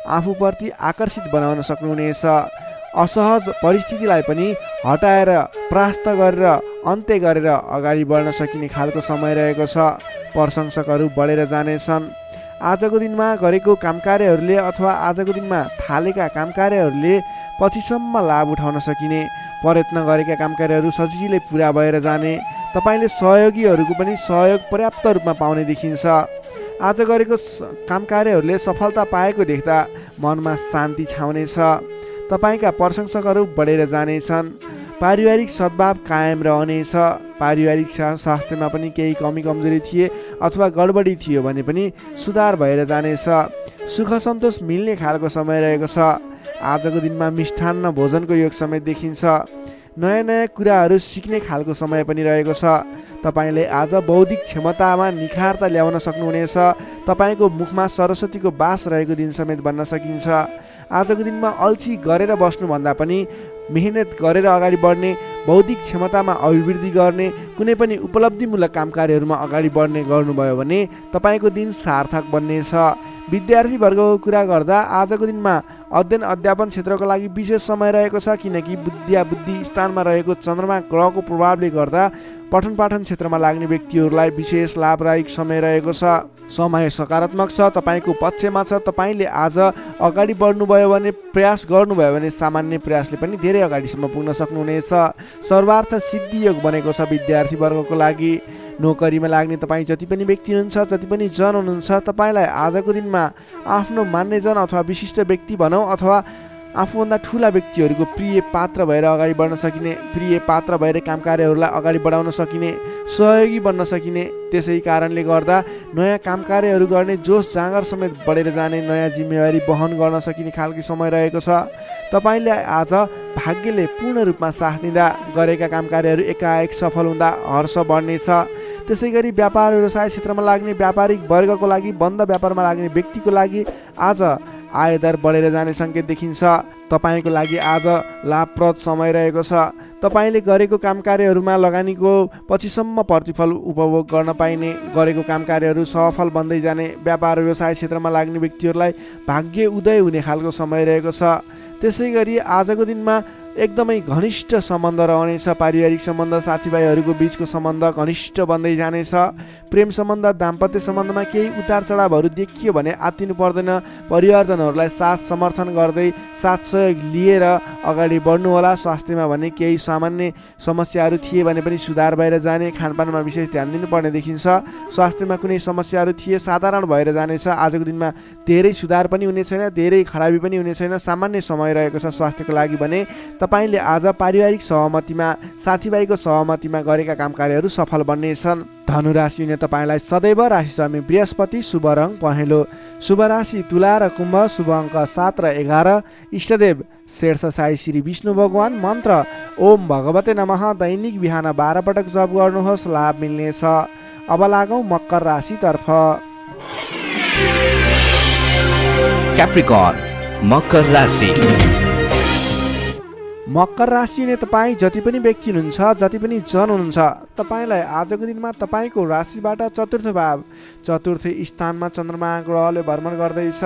आफूप्रति आकर्षित बनाउन सक्नुहुनेछ। असहज परिस्थितिलाई पनि हटाएर, परास्त गरेर, अन्त्य गरेर अगाडि बढ्न सकिने खालको समय रहेको छ। प्रशंसकहरू बढेर जानेछन्। आजको दिनमा गरेको काम कार्यहरूले अथवा आजको दिनमा थालेका काम कार्यहरूले पछिसम्म लाभ उठाउन सकिने, प्रयत्न गरेका काम कार्यहरू सजिलै पुरा भएर जाने, तपाईँले सहयोगीहरूको पनि सहयोग पर्याप्त रूपमा पाउने देखिन्छ। आज गरेको काम कार्यहरूले सफलता पाएको देख्दा मनमा शान्ति छाउनेछ। तपाईँका प्रशंसकहरू बढेर जानेछन्। पारिवारिक सद्भाव कायम रहनेछ। पारिवारिक स्वास्थ्यमा पनि केही कमी कमजोरी थिए अथवा गडबडी थियो भने पनि सुधार भएर जानेछ। सुख सन्तोष मिल्ने खालको समय रहेको छ। आजको दिनमा मिष्ठान्न भोजनको योग समेत देखिन्छ। नयाँ नयाँ कुराहरू सिक्ने खालको समय पनि रहेको छ। तपाईँले आज बौद्धिक क्षमतामा निखारता ल्याउन सक्नुहुनेछ। तपाईँको मुखमा सरस्वतीको बास रहेको दिन समेत बन्न सकिन्छ। आजको दिनमा अल्छी गरेर बस्नुभन्दा पनि मेहनत गरेर अगाडि बढ्ने, बौद्धिक क्षमतामा अभिवृद्धि गर्ने, कुनै पनि उपलब्धिमूलक काम कार्यहरूमा अगाडि बढ्ने गर्नुभयो भने तपाईँको दिन सार्थक बन्नेछ। विद्यार्थीवर्गको कुरा गर्दा आजको दिनमा अध्ययन अध्यापन क्षेत्रको लागि विशेष समय रहेको छ, किनकि विद्या बुद्धि स्थानमा रहेको चन्द्रमा ग्रहको प्रभावले गर्दा पठन पाठन क्षेत्रमा लाग्ने व्यक्तिहरूलाई विशेष लाभदायक समय रहेको छ। समय सकारात्मक छ, तपाईँको पक्षमा छ। तपाईँले आज अगाडि बढ्नुभयो भने, प्रयास गर्नुभयो भने सामान्य प्रयासले पनि धेरै अगाडिसम्म पुग्न सक्नुहुनेछ। सर्वार्थ सिद्धि योग बनेको छ विद्यार्थीवर्गको लागि। नोकरीमा लाग्ने तपाईँ जति पनि व्यक्ति हुनुहुन्छ, जति पनि जन हुनुहुन्छ, तपाईँलाई आजको दिनमा आफ्नो मान्यजन अथवा विशिष्ट व्यक्ति भनौँ अथवा आफूभन्दा ठुला व्यक्तिहरूको प्रिय पात्र भएर अगाडि बढ्न सकिने, प्रिय पात्र भएर काम कार्यहरूलाई अगाडि बढाउन सकिने, सहयोगी बन्न सकिने, त्यसै कारणले गर्दा नयाँ काम कार्यहरू गर्ने जोस जाँगर समेत बढेर जाने, नयाँ जिम्मेवारी वहन गर्न सकिने खालको समय रहेको छ। तपाईँले आज भाग्यले पूर्ण रूपमा साथ दिँदा गरेका काम कार्यहरू एकाएक सफल हुँदा हर्ष बढ्नेछ। त्यसै गरी व्यापार व्यवसाय क्षेत्रमा लाग्ने व्यापारिक वर्गको लागि, बन्द व्यापारमा लाग्ने व्यक्तिको लागि आज आयदर बढेर जाने सङ्केत देखिन्छ। तपाईँको लागि आज लाभप्रद समय रहेको छ। तपाईँले गरेको काम कार्यहरूमा लगानीको पछिसम्म प्रतिफल उपभोग गर्न पाइने, गरेको काम कार्यहरू सफल बन्दै जाने, व्यापार व्यवसाय क्षेत्रमा लाग्ने व्यक्तिहरूलाई भाग्य उदय हुने खालको समय रहेको छ। त्यसै गरी आजको दिनमा एकदमै घनिष्ठ सम्बन्ध रहनेछ। पारिवारिक सम्बन्ध, साथीभाइहरूको बिचको सम्बन्ध घनिष्ठ बन्दै जानेछ। प्रेम सम्बन्ध, दाम्पत्य सम्बन्धमा केही उतार चढावहरू देखियो भने आत्तिनु पर्दैन। परिवारजनहरूलाई साथ समर्थन गर्दै, साथ सहयोग लिएर अगाडि बढ्नु होला। स्वास्थ्यमा भने केही सामान्य समस्याहरू थिए भने पनि सुधार भएर जाने, खानपानमा विशेष ध्यान दिनुपर्ने देखिन्छ। स्वास्थ्यमा कुनै समस्याहरू थिए साधारण भएर जानेछ। आजको दिनमा धेरै सुधार पनि हुने छैन, धेरै खराबी पनि हुने छैन, सामान्य समय रहेको छ स्वास्थ्यको लागि भने। तपाईँले आज पारिवारिक सहमतिमा, साथीभाइको सहमतिमा गरेका काम कार्यहरू सफल बन्नेछन्। धनु राशि हुने तपाईँलाई सदैव राशि स्वामी बृहस्पति, शुभ रङ पहेँलो, शुभ राशि तुला र कुम्भ, शुभ अङ्क 7 र 11, इष्टदेव शेषशायी श्री विष्णु भगवान, मन्त्र ओम भगवते नमः दैनिक बिहान 12 पटक जप गर्नुहोस्, लाभ मिल्नेछ। अब लागौँ मकर राशितर्फ। Capricorn, मकर राशि। मकर राशि हुने तपाईँ जति पनि व्यक्ति हुनुहुन्छ, जति पनि जन हुनुहुन्छ, तपाईँलाई आजको दिनमा तपाईँको राशिबाट चतुर्थ स्थानमा चन्द्रमा ग्रहले भ्रमण गर्दैछ।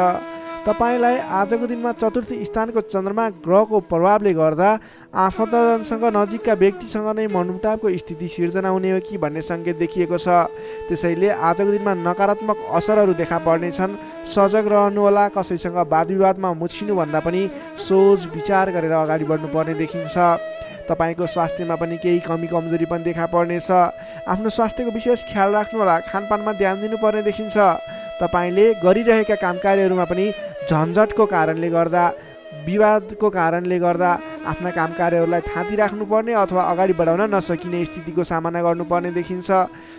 तपाईँलाई आजको दिनमा चतुर्थ स्थानको चन्द्रमा ग्रहको प्रभावले गर्दा आफन्तजनसँग नजिकका व्यक्तिसँग नै मनमुटावको स्थिति सिर्जना हुने हो कि भन्ने सङ्केत देखिएको छ। त्यसैले आजको दिनमा नकारात्मक असरहरू देखा पर्नेछन्। सजग रहनुहोला। कसैसँग वाद विवादमा मुछिनुभन्दा पनि सोच विचार गरेर अगाडि बढ्नुपर्ने देखिन्छ। तपाईँको स्वास्थ्यमा पनि केही कमी कमजोरी पनि देखा पर्नेछ। आफ्नो स्वास्थ्यको विशेष ख्याल राख्नुहोला। खानपानमा ध्यान दिनुपर्ने देखिन्छ। तपाईँले गरिरहेका कामकार्यहरूमा पनि झन्झटको कारणले गर्दा, विवादको कारणले गर्दा आफ्ना कामकार्यहरूलाई थाती राख्नुपर्ने अथवा अगाडि बढाउन नसकिने स्थितिको सामना गर्नुपर्ने देखिन्छ।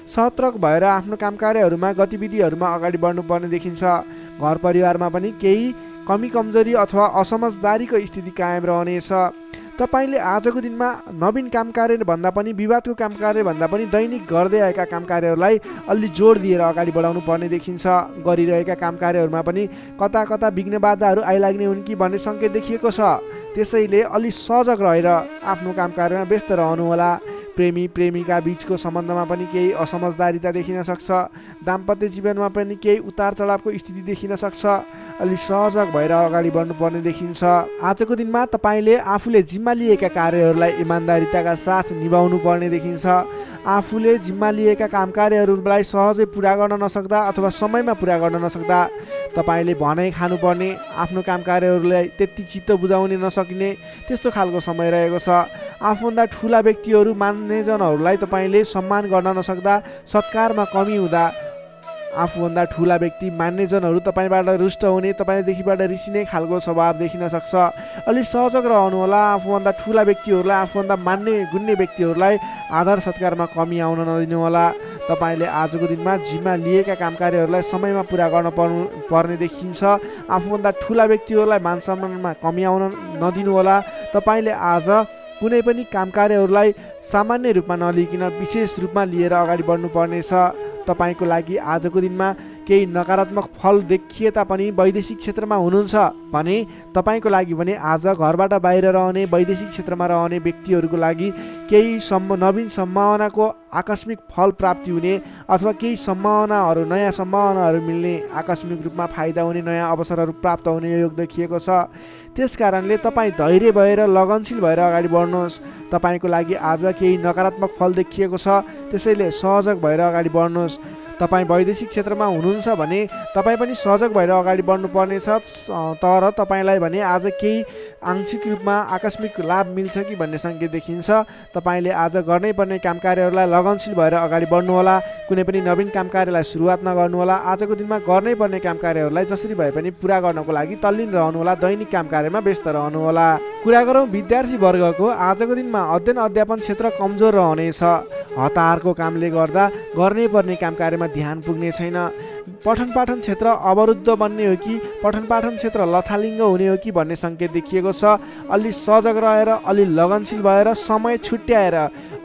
सतर्क भएर आफ्नो कामकार्यहरूमा गतिविधिहरूमा अगाडि बढ्नुपर्ने देखिन्छ। घर परिवारमा पनि केही कमी कमजोरी अथवा असमझदारीको स्थिति कायम रहनेछ। तपाईँले आजको दिनमा नवीन कामकार्य भन्दा पनि विवादको कामकार्य भन्दा पनि दैनिक गर्दै आएका कामकार्यहरूलाई अलि जोड दिएर अगाडि बढाउनु पर्ने देखिन्छ। गरिरहेका कामकार्यहरूमा पनि कता कता विघ्न बाधाहरू आइलाग्ने हुन् कि भन्ने सङ्केत देखिएको छ। त्यसैले अलि सजग रहेर आफ्नो कामकार्यमा व्यस्त रहनुहोला। प्रेमी प्रेमिका बीचको सम्बन्धमा पनि केही असमझदारीता देखिन सक्छ। दाम्पत्य जीवनमा पनि केही उतार चढावको स्थिति देखिन सक्छ। अलि सहजग भएर अगाडि बढ्नुपर्ने देखिन्छ। आजको दिनमा तपाईँले आफूले जिम्मा लिएका कार्यहरूलाई इमान्दारिताका साथ निभाउनु पर्ने देखिन्छ। आफूले जिम्मा लिएका कामकार्यहरूलाई सहजै पुरा गर्न नसक्दा अथवा समयमा पुरा गर्न नसक्दा तपाईँले भनाइ खानुपर्ने, आफ्नो कामकार्यहरूलाई त्यति चित्त बुझाउन नसकिने त्यस्तो खालको समय रहेको छ। आफूभन्दा ठुला व्यक्तिहरू मान्यजनहरूलाई तपाईँले सम्मान गर्न नसक्दा, सत्कारमा कमी हुँदा आफूभन्दा ठुला व्यक्ति मान्यजनहरू तपाईँबाट रुष्ट हुने, तपाईँदेखिबाट रिसिने खालको स्वभाव देखिन सक्छ। अलि सहजग रहनुहोला। आफूभन्दा ठुला व्यक्तिहरूलाई, आफूभन्दा मान्ने गुन्ने व्यक्तिहरूलाई आदर सत्कारमा कमी आउन नदिनुहोला। तपाईँले आजको दिनमा जिम्मा लिएका कामकार्यहरूलाई समयमा पुरा गर्न पर्ने देखिन्छ। आफूभन्दा ठुला व्यक्तिहरूलाई मान सम्मानमा कमी आउन नदिनुहोला। तपाईँले आज कुनै पनि कामकार्यहरूलाई सामान्य रूपमा नलिकन विशेष रूपमा लिएर अगाडि बढ्नुपर्नेछ। तपाईँको लागि आजको दिनमा केही नकारात्मक फल देखिए तापनि वैदेशिक क्षेत्रमा हुनुहुन्छ भने तपाईँको लागि भने आज घरबाट बाहिर रहने, वैदेशिक क्षेत्रमा रहने व्यक्तिहरूको लागि केही नवीन सम्भावनाको आकस्मिक फल प्राप्ति हुने अथवा केही सम्भावनाहरू, नयाँ सम्भावनाहरू मिल्ने, आकस्मिक रूपमा फाइदा हुने, नयाँ अवसरहरू प्राप्त हुने योग देखिएको छ। त्यस कारणले तपाईँ धैर्य भएर लगनशील भएर अगाडि बढ्नुहोस्। तपाईँको लागि आज केही नकारात्मक फल देखिएको छ, त्यसैले सहजग भएर अगाडि बढ्नुहोस्। तपाईँ वैदेशिक क्षेत्रमा हुनुहुन्छ भने तपाईँ पनि सजग भएर अगाडि बढ्नुपर्नेछ। तर तपाईँलाई भने आज केही आंशिक रूपमा आकस्मिक लाभ मिल्छ कि भन्ने सङ्केत देखिन्छ। तपाईँले आज गर्नै पर्ने कामकार्यहरूलाई लगनशील भएर अगाडि बढ्नुहोला। कुनै पनि नवीन कामकार्यलाई सुरुवात नगर्नुहोला। आजको दिनमा गर्नै पर्ने कामकार्यहरूलाई जसरी भए पनि पुरा गर्नको लागि तल्लीन रहनुहोला। दैनिक कामकार्यमा व्यस्त रहनुहोला। कुरा गरौँ विद्यार्थी वर्गको, आजको दिनमा अध्ययन अध्यापन क्षेत्र कमजोर रहनेछ। हतारको कामले गर्दा गर्नै पर्ने कामकार्यमा ध्यान पुग्ने छैन। पठन पाठन क्षेत्र अवरुद्ध बन्ने हो कि पठन पाठन क्षेत्र लथालिङ्ग हुने हो कि भन्ने सङ्केत देखिएको छ। अलि सजग रहेर, अलि लगनशील भएर, समय छुट्याएर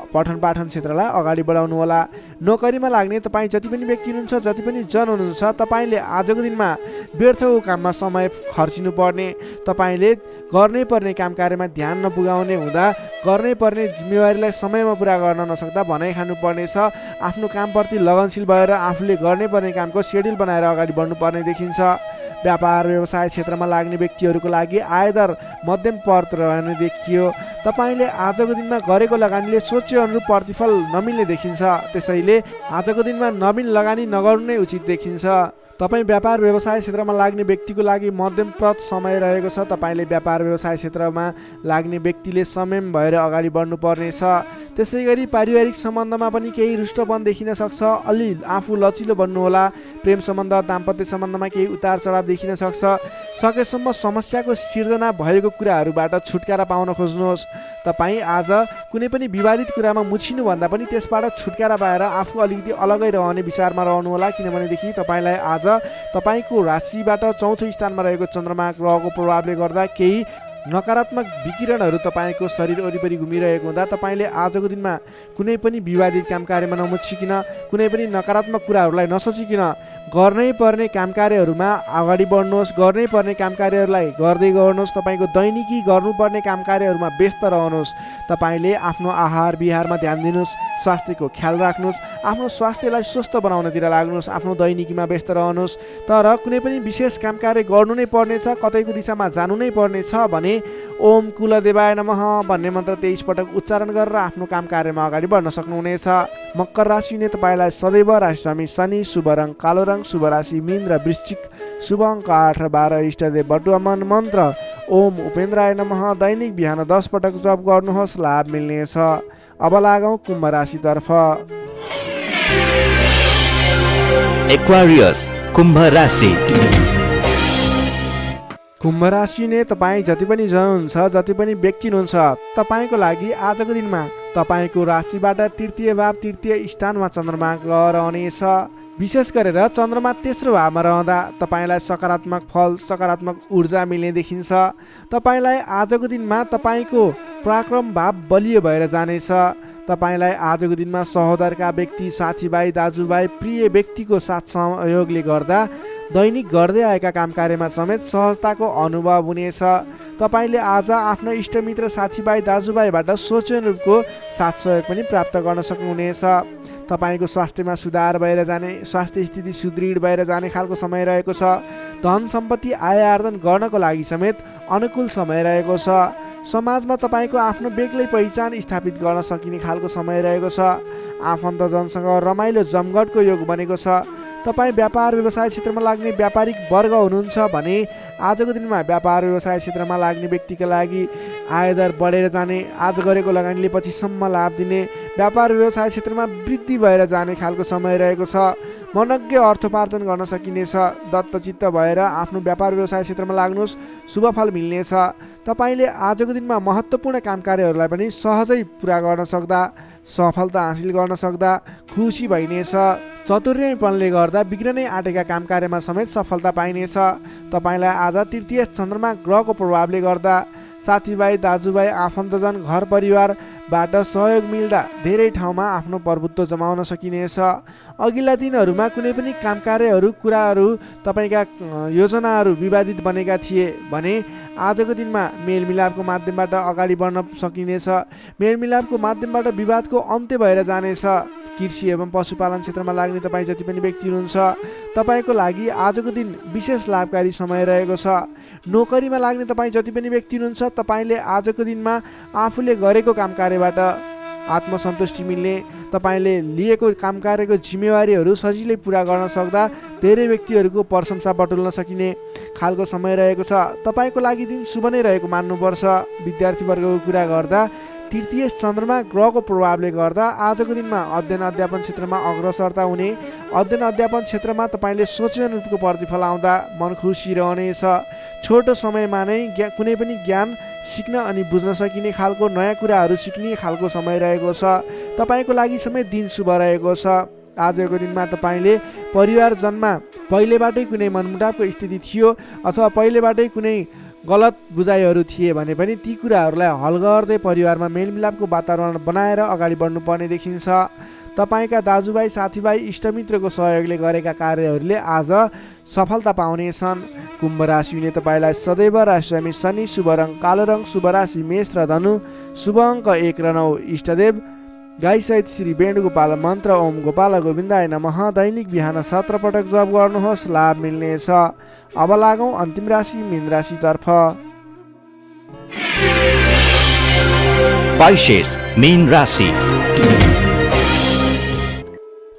पठन पाठन क्षेत्रलाई अगाडि बढाउनु होला। नोकरीमा लाग्ने तपाईँ जति पनि व्यक्ति हुनुहुन्छ, जति पनि जन हुनुहुन्छ, तपाईँले आजको दिनमा व्यर्थको काममा समय खर्चिनु पर्ने, तपाईँले गर्नै पर्ने कामकार्यमा ध्यान नपुगाउने हुँदा गर्नै पर्ने जिम्मेवारीलाई समयमा पुरा गर्न नसक्दा भनाइ खानुपर्नेछ। आफ्नो कामप्रति लगनशील भएर आफूले गर्नै पर्ने कामको सेड्युल बनाएर अगाडि बढ्नुपर्ने देखिन्छ। व्यापार व्यवसाय क्षेत्रमा लाग्ने व्यक्तिहरूको लागि आयदर मध्यम पर्त रहने देखियो। तपाईँले आजको दिनमा गरेको लगानीले सोचे अनुरूप प्रतिफल नमिल्ने देखिन्छ। त्यसैले आजको दिनमा नवीन लगानी नगर्नु नै उचित देखिन्छ। तपाईँ व्यापार व्यवसाय क्षेत्रमा लाग्ने व्यक्तिको लागि मध्यमप्रद समय रहेको छ। तपाईँले व्यापार व्यवसाय क्षेत्रमा लाग्ने व्यक्तिले संयम भएर अगाडि बढ्नुपर्नेछ। त्यसै गरी पारिवारिक सम्बन्धमा पनि केही रुष्टपन देखिन सक्छ। अलि आफू लचिलो बन्नुहोला। प्रेम सम्बन्ध, दाम्पत्य सम्बन्धमा केही उतार चढाव देखिन सक्छ। सकेसम्म समस्याको सिर्जना भएको कुराहरूबाट छुटकारा पाउन खोज्नुहोस्। तपाईँ आज कुनै पनि विवादित कुरामा मुछिनुभन्दा पनि त्यसबाट छुटकारा पाएर आफू अलिकति अलगै रहने विचारमा रहनुहोला। किनभनेदेखि तपाईँलाई आज तपाईँको राशिबाट चौथो स्थानमा रहेको चन्द्रमा ग्रहको प्रभावले गर्दा केही नकारात्मक विकिरणहरू तपाईँको शरीर वरिपरि घुमिरहेको हुँदा तपाईँले आजको दिनमा कुनै पनि विवादित काम कार्यमा नमुचिकन, कुनै पनि नकारात्मक कुराहरूलाई नसोचिकन गर्नै पर्ने काम कार्यहरूमा अगाडि बढ्नुहोस्, गर्नै पर्ने काम कार्यहरूलाई गर्दै गर्नुहोस्। तपाईँको दैनिकी गर्नुपर्ने काम कार्यहरूमा व्यस्त रहनुहोस्। तपाईँले आफ्नो आहार विहारमा ध्यान दिनुहोस्, स्वास्थ्यको ख्याल राख्नुहोस्, आफ्नो स्वास्थ्यलाई स्वस्थ बनाउनतिर लाग्नुहोस्, आफ्नो दैनिकीमा व्यस्त रहनुहोस्। तर कुनै पनि विशेष काम कार्य गर्नु नै पर्नेछ, कतैको दिशामा जानु नै पर्नेछ भने ओम कुलदेवाय नमः भन्ने मन्त्र 23 पटक उच्चारण गरेर आफ्नो काम कार्यमा अगाडि बढ्न सक्नुहुनेछ। मकर राशिले तपाईँलाई सदैव राशिस्वामी शनि, शुभ रङ कालो रङ, शुभ राशि मीन र वृश्चिक, शुभ अङ्क 8 र 12, इष्टदेव बटुवामन मन्त्र ओम उपेन्द्राय नमः दैनिक बिहान 10 पटक जप गर्नुहोस्, लाभ मिल्नेछ। अब लागौँ कुम्भ राशितर्फ। Aquarius, कुम्भ राशि। कुम्भ राशि नै तपाईँ जति पनि जन हुन्छ, जति पनि व्यक्ति हुनुहुन्छ, तपाईँको लागि आजको दिनमा तपाईँको राशिबाट तृतीय भाव तृतीय स्थानमा चन्द्रमा रहनेछ। विशेष गरेर चन्द्रमा तेस्रो भावमा रहँदा तपाईँलाई सकारात्मक फल, सकारात्मक ऊर्जा मिल्ने देखिन्छ। तपाईँलाई आजको दिनमा तपाईँको पराक्रम भाव बलियो भएर जानेछ। तपाईँलाई आजको दिनमा सहोदरका व्यक्ति, साथीभाइ, दाजुभाइ, प्रिय व्यक्तिको साथ सहयोगले गर्दा दैनिक गर्दै आएका काम कार्यमा समेत सहजताको अनुभव हुनेछ। तपाईँले आज आफ्ना इष्टमित्र, साथीभाइ, दाजुभाइबाट सोचेको रूपको साथ सहयोग पनि प्राप्त गर्न सक्नुहुनेछ। तपाईँको स्वास्थ्यमा सुधार भएर जाने, स्वास्थ्य स्थिति सुदृढ भएर जाने खालको समय रहेको छ। धन सम्पत्ति आय आर्जन गर्नको लागि समेत अनुकूल समय रहेको छ। समाजमा तपाईँको आफ्नो बेग्लै पहिचान स्थापित गर्न सकिने खालको समय रहेको छ। आफन्तजनसँग रमाइलो जमघटको योग बनेको छ। तपाईँ व्यापार व्यवसाय क्षेत्रमा लाग्ने व्यापारिक वर्ग हुनुहुन्छ भने आजको दिनमा व्यापार व्यवसाय क्षेत्रमा लाग्ने व्यक्तिका लागि आयदर बढेर जाने, आज गरेको लगानीले पछिसम्म लाभ दिने, व्यापार व्यवसाय क्षेत्रमा वृद्धि भएर जाने खालको समय रहेको छ। मनज्ञ अर्थोपार्जन गर्न सकिनेछ। दत्तचित्त भएर आफ्नो व्यापार व्यवसाय क्षेत्रमा लाग्नुहोस्, शुभ फल मिल्नेछ। तपाईँले आजको दिनमा महत्त्वपूर्ण काम कार्यहरूलाई पनि सहजै पुरा गर्न सक्दा, सफलता हासिल गर्न सक्दा खुसी भइनेछ। चतुर्यपनले गर्दा बिग्रनै आँटेका काम कार्यमा समेत सफलता पाइनेछ। तपाईँलाई आज तृतीय चन्द्रमा ग्रहको प्रभावले गर्दा साथीभाइ, दाजुभाइ, आफन्तजन, घर परिवारबाट सहयोग मिल्दा धेरै ठाउँमा आफ्नो प्रभुत्व जमाउन सकिनेछ। अघिल्ला दिनहरूमा कुनै पनि काम कार्यहरू, कुराहरू, तपाईँका योजनाहरू विवादित बनेका थिए भने आजको दिनमा मेलमिलापको माध्यमबाट अगाडि बढ्न सकिनेछ। मेलमिलापको माध्यमबाट विवादको अन्त्य भएर जानेछ। कृषि एवं पशुपालन क्षेत्रमा लाग्ने तपाईँ जति पनि व्यक्ति हुनुहुन्छ, तपाईँको लागि आजको दिन विशेष लाभकारी समय रहेको छ। नोकरीमा लाग्ने तपाईँ जति पनि व्यक्ति हुनुहुन्छ, तपाईँले आजको दिनमा आफूले गरेको काम कार्यबाट आत्मसन्तुष्टि मिल्ने, तपाईँले लिएको काम कार्यको जिम्मेवारीहरू सजिलै पुरा गर्न सक्दा धेरै व्यक्तिहरूको प्रशंसा बटुल्न सकिने खालको समय रहेको छ। तपाईँको लागि दिन शुभ नै रहेको मान्नुपर्छ। विद्यार्थी वर्गको कुरा गर्दा तृतीय चन्द्रमा ग्रहको प्रभावले गर्दा आजको दिनमा अध्ययन अध्यापन क्षेत्रमा अग्रसरता हुने, अध्ययन अध्यापन क्षेत्रमा तपाईँले सोचेको रूपको प्रतिफल आउँदा मन खुसी रहनेछ। छोटो समयमा नै कुनै पनि ज्ञान सिक्न अनि बुझ्न सकिने खालको, नयाँ कुराहरू सिक्ने खालको समय रहेको छ। तपाईँको लागि समेत दिन शुभ रहेको छ। आजको दिनमा तपाईँले परिवारजनमा पहिलेबाटै कुनै मनमुटावको स्थिति थियो अथवा पहिलेबाटै कुनै गलत बुझाइहरू थिए भने पनि ती कुराहरूलाई हल गर्दै परिवारमा मेलमिलापको वातावरण बनाएर अगाडि बढ्नुपर्ने देखिन्छ। तपाईँका दाजुभाइ, साथीभाइ, इष्टमित्रको सहयोगले गरेका कार्यहरूले आज सफलता पाउनेछन्। कुम्भ राशिले तपाईँलाई सदैव राशिस्वामी शनि, शुभ रङ कालो रङ, शुभ राशि मेष र धनु, शुभ अङ्क 1 र 9, इष्टदेव गाईसहित श्री वेणुगोपाल मन्त्र ओम गोपाल गोविन्दाय नमः दैनिक बिहान 17 पटक जप गर्नुहोस्, लाभ मिल्नेछ। अब लागौँ अन्तिम राशि मीन राशितर्फ। Pisces, मीन राशि।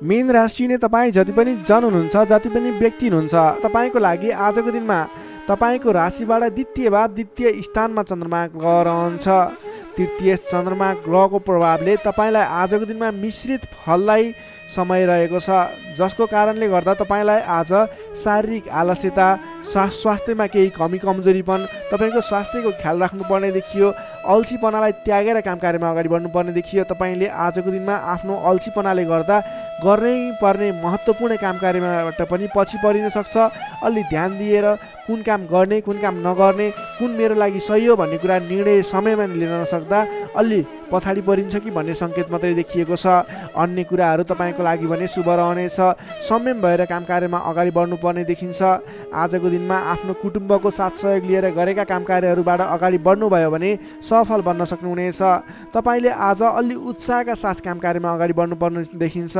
मीन राशि नै तपाईँ जति पनि जन हुनुहुन्छ, जति पनि व्यक्ति हुनुहुन्छ, तपाईँको लागि आजको दिनमा तपाईँको राशिबाट द्वितीय भाव द्वितीय स्थानमा चन्द्रमा ग्रह रहन्छ। तृतीय चन्द्रमा ग्रहको प्रभावले तपाईँलाई आजको दिनमा मिश्रित फललाई समय रहेको छ, जसको कारणले गर्दा तपाईँलाई आज शारीरिक आलस्यता, स्वास्थ्यमा केही कमी कमजोरीपन, तपाईँको स्वास्थ्यको ख्याल राख्नुपर्ने देखियो। अल्छीपनालाई त्यागेर काम कार्यमा अगाडि बढ्नुपर्ने देखियो। तपाईँले आजको दिनमा आफ्नो अल्छीपनाले गर्दा गर्नै पर्ने महत्त्वपूर्ण काम कार्यबाट पनि पछि परिन सक्छ। अलि ध्यान दिएर कुन काम गर्ने, कुन काम नगर्ने, कुन मेरो लागि सही हो भन्ने कुरा निर्णय समयमा लिन नसक्दा अलि पछाडि परिन्छ कि भन्ने सङ्केत मात्रै देखिएको छ। अन्य कुराहरू तपाईँको लागि भने शुभ रहनेछ। संयम भएर काम कार्यमा अगाडि बढ्नुपर्ने देखिन्छ। आजको दिनमा आफ्नो कुटुम्बको साथ सहयोग लिएर गरेका काम कार्यहरूबाट अगाडि बढ्नुभयो भने सफल बन्न सक्नुहुनेछ। तपाईँले आज अलि उत्साहका साथ काम कार्यमा अगाडि बढ्नुपर्ने देखिन्छ।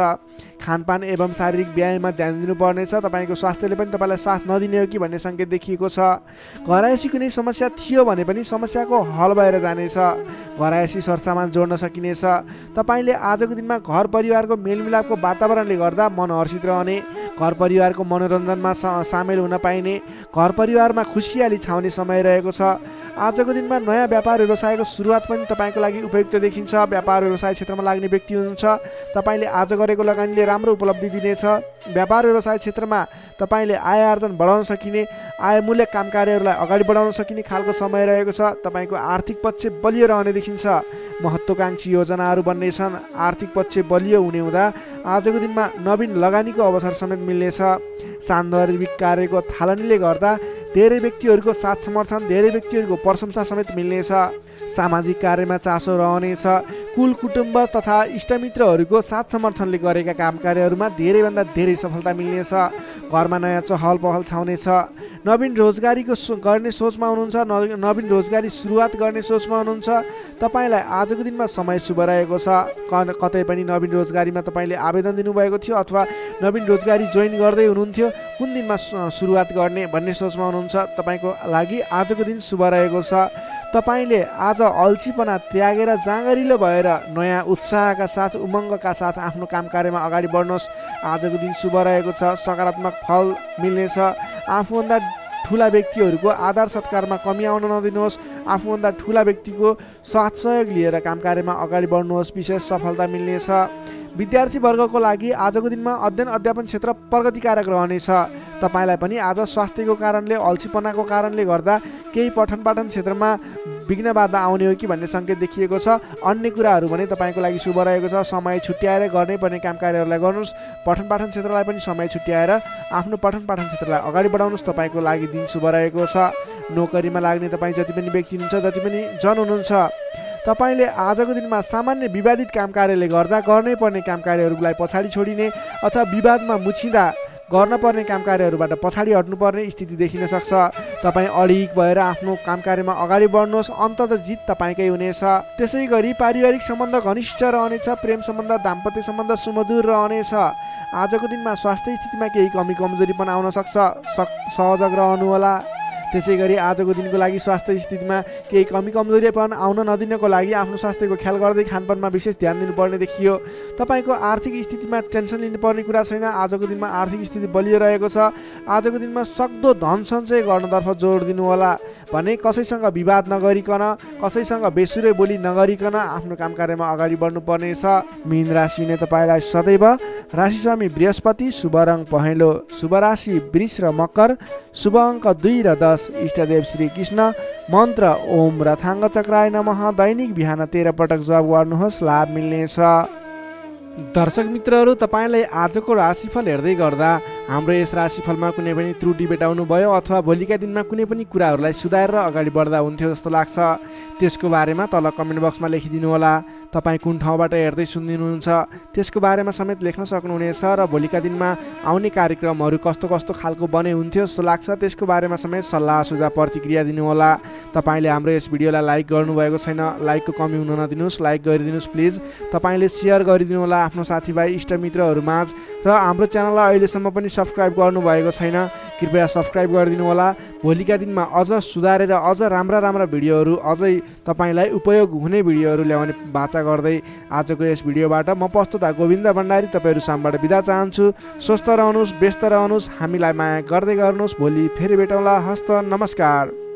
खानपान एवं शारीरिक व्यायाममा ध्यान दिनुपर्नेछ। तपाईँको स्वास्थ्यले पनि तपाईँलाई साथ नदिने हो कि भन्ने सङ्केत देखिएको छ। घरायसी कुनै समस्या थियो भने पनि समस्याको हल भएर जानेछ। घरायसी सरसामान जोड्न सकिनेछ। तपाईँले आजको दिनमा घर परिवारको मेलमिलापको वातावरणले गर्दा मन हर्षित रहने, घर परिवारको मनोरञ्जनमा सामेल हुन पाइने, घर परिवारमा खुसियाली छाउने समय रहेको छ। आजको दिनमा नयाँ व्यापार व्यवसायको सुरुवात पनि तपाईँको लागि उपयुक्त देखिन्छ। व्यापार व्यवसाय क्षेत्रमा लाग्ने व्यक्ति हुनुहुन्छ, तपाईँले आज गरेको लगानीले राम्रो उपलब्धि दिनेछ। व्यापार व्यवसाय क्षेत्रमा तपाईँले आय आर्जन बढाउन सकिने, आयमूलक काम कार्यहरूलाई अगाडि बढाउन सकिने खालको समय रहेको छ। तपाईँको आर्थिक पक्ष बलियो रहने देखिन्छ। महत्त्वाकांक्षी योजनाहरू बन्नेछन्। आर्थिक पक्ष बलियो हुने हुँदा आजको दिनमा नवीन लगानीको अवसर समेत मिल्नेछ। सान्दर्भिक कार्यको थालनीले गर्दा धेरै व्यक्तिहरूको साथ समर्थन, धेरै व्यक्तिहरूको प्रशंसा समेत मिल्नेछ। सामाजिक कार्यमा चासो रहनेछ। कुल कुटुम्ब तथा इष्टमित्रहरूको साथ समर्थनले गरेका काम कार्यहरूमा धेरैभन्दा धेरै सफलता मिल्नेछ। घरमा नयाँ चहल पहल छाउनेछ। नवीन रोजगारीको गर्ने सोचमा हुनुहुन्छ, नवीन रोजगारी सुरुवात गर्ने सोचमा हुनुहुन्छ। तपाईँलाई आजको दिनमा समय शुभ रहेको छ। कतै पनि नवीन रोजगारीमा तपाईँले आवेदन दिनुभएको थियो अथवा नवीन रोजगारी जोइन गर्दै हुनुहुन्थ्यो, कुन दिनमा सुरुवात गर्ने भन्ने सोचमा हुनुहुन्छ। तपाईँको लागि आजको दिन शुभ रहेको छ। तपाईँले आज अल्छीपना त्यागेर जाँगरिलो भएर नयाँ उत्साहका साथ, उमङ्गका साथ आफ्नो काम कार्यमा अगाडि बढ्नुहोस्। आजको दिन शुभ रहेको छ। सकारात्मक फल मिल्नेछ। आफूभन्दा ठुला व्यक्तिहरूको आदर सत्कारमा कमी आउन नदिनुहोस्। आफूभन्दा ठुला व्यक्तिको साथ सहयोग लिएर काम कार्यमा अगाडि बढ्नुहोस्। विशेष सफलता मिल्नेछ। विद्यार्थी वर्गको लागि आजको दिनमा अध्ययन अध्यापन क्षेत्र प्रगतिकारक रहनेछ। तपाईँलाई पनि आज स्वास्थ्यको कारणले, अल्छीपनाको कारणले गर्दा केही पठन पाठन क्षेत्रमा विघ्न बाधा आउने हो कि भन्ने सङ्केत देखिएको छ। अन्य कुराहरू भने तपाईँको लागि शुभ रहेको छ। समय छुट्याएर गर्नै पर्ने काम कार्यहरूलाई गर्नुहोस्। पठन पाठन क्षेत्रलाई पनि समय छुट्याएर आफ्नो पठन पाठन क्षेत्रलाई अगाडि बढाउनुहोस्। तपाईँको लागि दिन शुभ रहेको छ। नोकरीमा लाग्ने तपाईँ जति पनि व्यक्ति हुनुहुन्छ, जति पनि जन हुनुहुन्छ, तपाईँले आजको दिनमा सामान्य विवादित काम कार्यले गर्दा गर्नै पर्ने काम कार्यहरूलाई पछाडि छोडिने अथवा विवादमा मुछिँदा गर्न पर्ने काम कार्यहरूबाट पछाडि हट्नुपर्ने स्थिति देखिन सक्छ। तपाईँ अडिग भएर आफ्नो काम कार्यमा अगाडि बढ्नुहोस्। अन्ततः जित तपाईँकै हुनेछ। त्यसै गरी पारिवारिक सम्बन्ध घनिष्ठ रहनेछ। प्रेम सम्बन्ध, दाम्पत्य सम्बन्ध सुमधुर रहनेछ। आजको दिनमा स्वास्थ्य स्थितिमा केही कमी कमजोरी पनि आउन सक्छ, सहजग रहनुहोला। त्यसै गरी आजको दिनको लागि स्वास्थ्य स्थितिमा केही कमी कमजोरी पनि आउन नदिनको लागि आफ्नो स्वास्थ्यको ख्याल गर्दै खानपानमा विशेष ध्यान दिनुपर्ने देखियो। तपाईँको आर्थिक स्थितिमा टेन्सन लिनुपर्ने कुरा छैन। आजको दिनमा आर्थिक स्थिति बलियो रहेको छ। आजको दिनमा सक्दो धन सञ्चय गर्नतर्फ जोड दिनुहोला। भने कसैसँग विवाद नगरिकन, कसैसँग बेसुरै बोली नगरिकन आफ्नो काम कार्यमा अगाडि बढ्नुपर्नेछ। मीन राशिले तपाईँलाई सदैव राशिस्वामी बृहस्पति, शुभ रङ पहेँलो, शुभ राशि वृष र मकर, शुभ अङ्क 2 र 10, इष्टदेव श्री कृष्ण, मन्त्र ओम रथाङ्ग चक्राय नमः। दैनिक बिहान 13 पटक जप गर्नुहोस्, लाभ मिल्नेछ। दर्शक मित्रहरू, तपाईँलाई आजको राशिफल हेर्दै गर्दा हाम्रो यस राशिफलमा कुनै पनि त्रुटि भेटाउनु भयो अथवा भोलिका दिनमा कुनै पनि कुराहरूलाई सुधारेर अगाडि बढ्दा हुन्थ्यो जस्तो लाग्छ, त्यसको बारेमा तल कमेन्ट बक्समा लेखिदिनु होला। तपाईँ कुन ठाउँबाट हेर्दै सुनिदिनुहुन्छ त्यसको बारेमा समेत लेख्न सक्नुहुनेछ र भोलिका दिनमा आउने कार्यक्रमहरू कस्तो कस्तो खालको बने हुन्थ्यो जस्तो लाग्छ त्यसको बारेमा समेत सल्लाह सुझाव प्रतिक्रिया दिनुहोला। तपाईँले हाम्रो यस भिडियोलाई लाइक गर्नुभएको छैन, लाइकको कमी हुन नदिनुहोस्, लाइक गरिदिनुहोस् प्लिज। तपाईँले सेयर गरिदिनु होला आफ्नो साथीभाइ इष्टमित्रहरू माझ र हाम्रो च्यानललाई अहिलेसम्म पनि सब्सक्राइब गर्नुभएको छैन, कृपया सब्सक्राइब गरिदिनु होला। भोलिका दिनमा अझ सुधारेर अझ राम्रा भिडियोहरू, अझै तपाईँलाई उपयोग हुने भिडियोहरू ल्याउने बाचा गर्दै आजको यस भिडियोबाट म प्रस्तुता गोविन्द भण्डारी तपाईँहरू सामबाट बिदा चाहन्छु। स्वस्थ रहनुहोस्, व्यस्त रहनुहोस्, हामीलाई माया गर्दै गर्नुहोस्। भोलि फेरि भेटौँला। हस्त नमस्कार।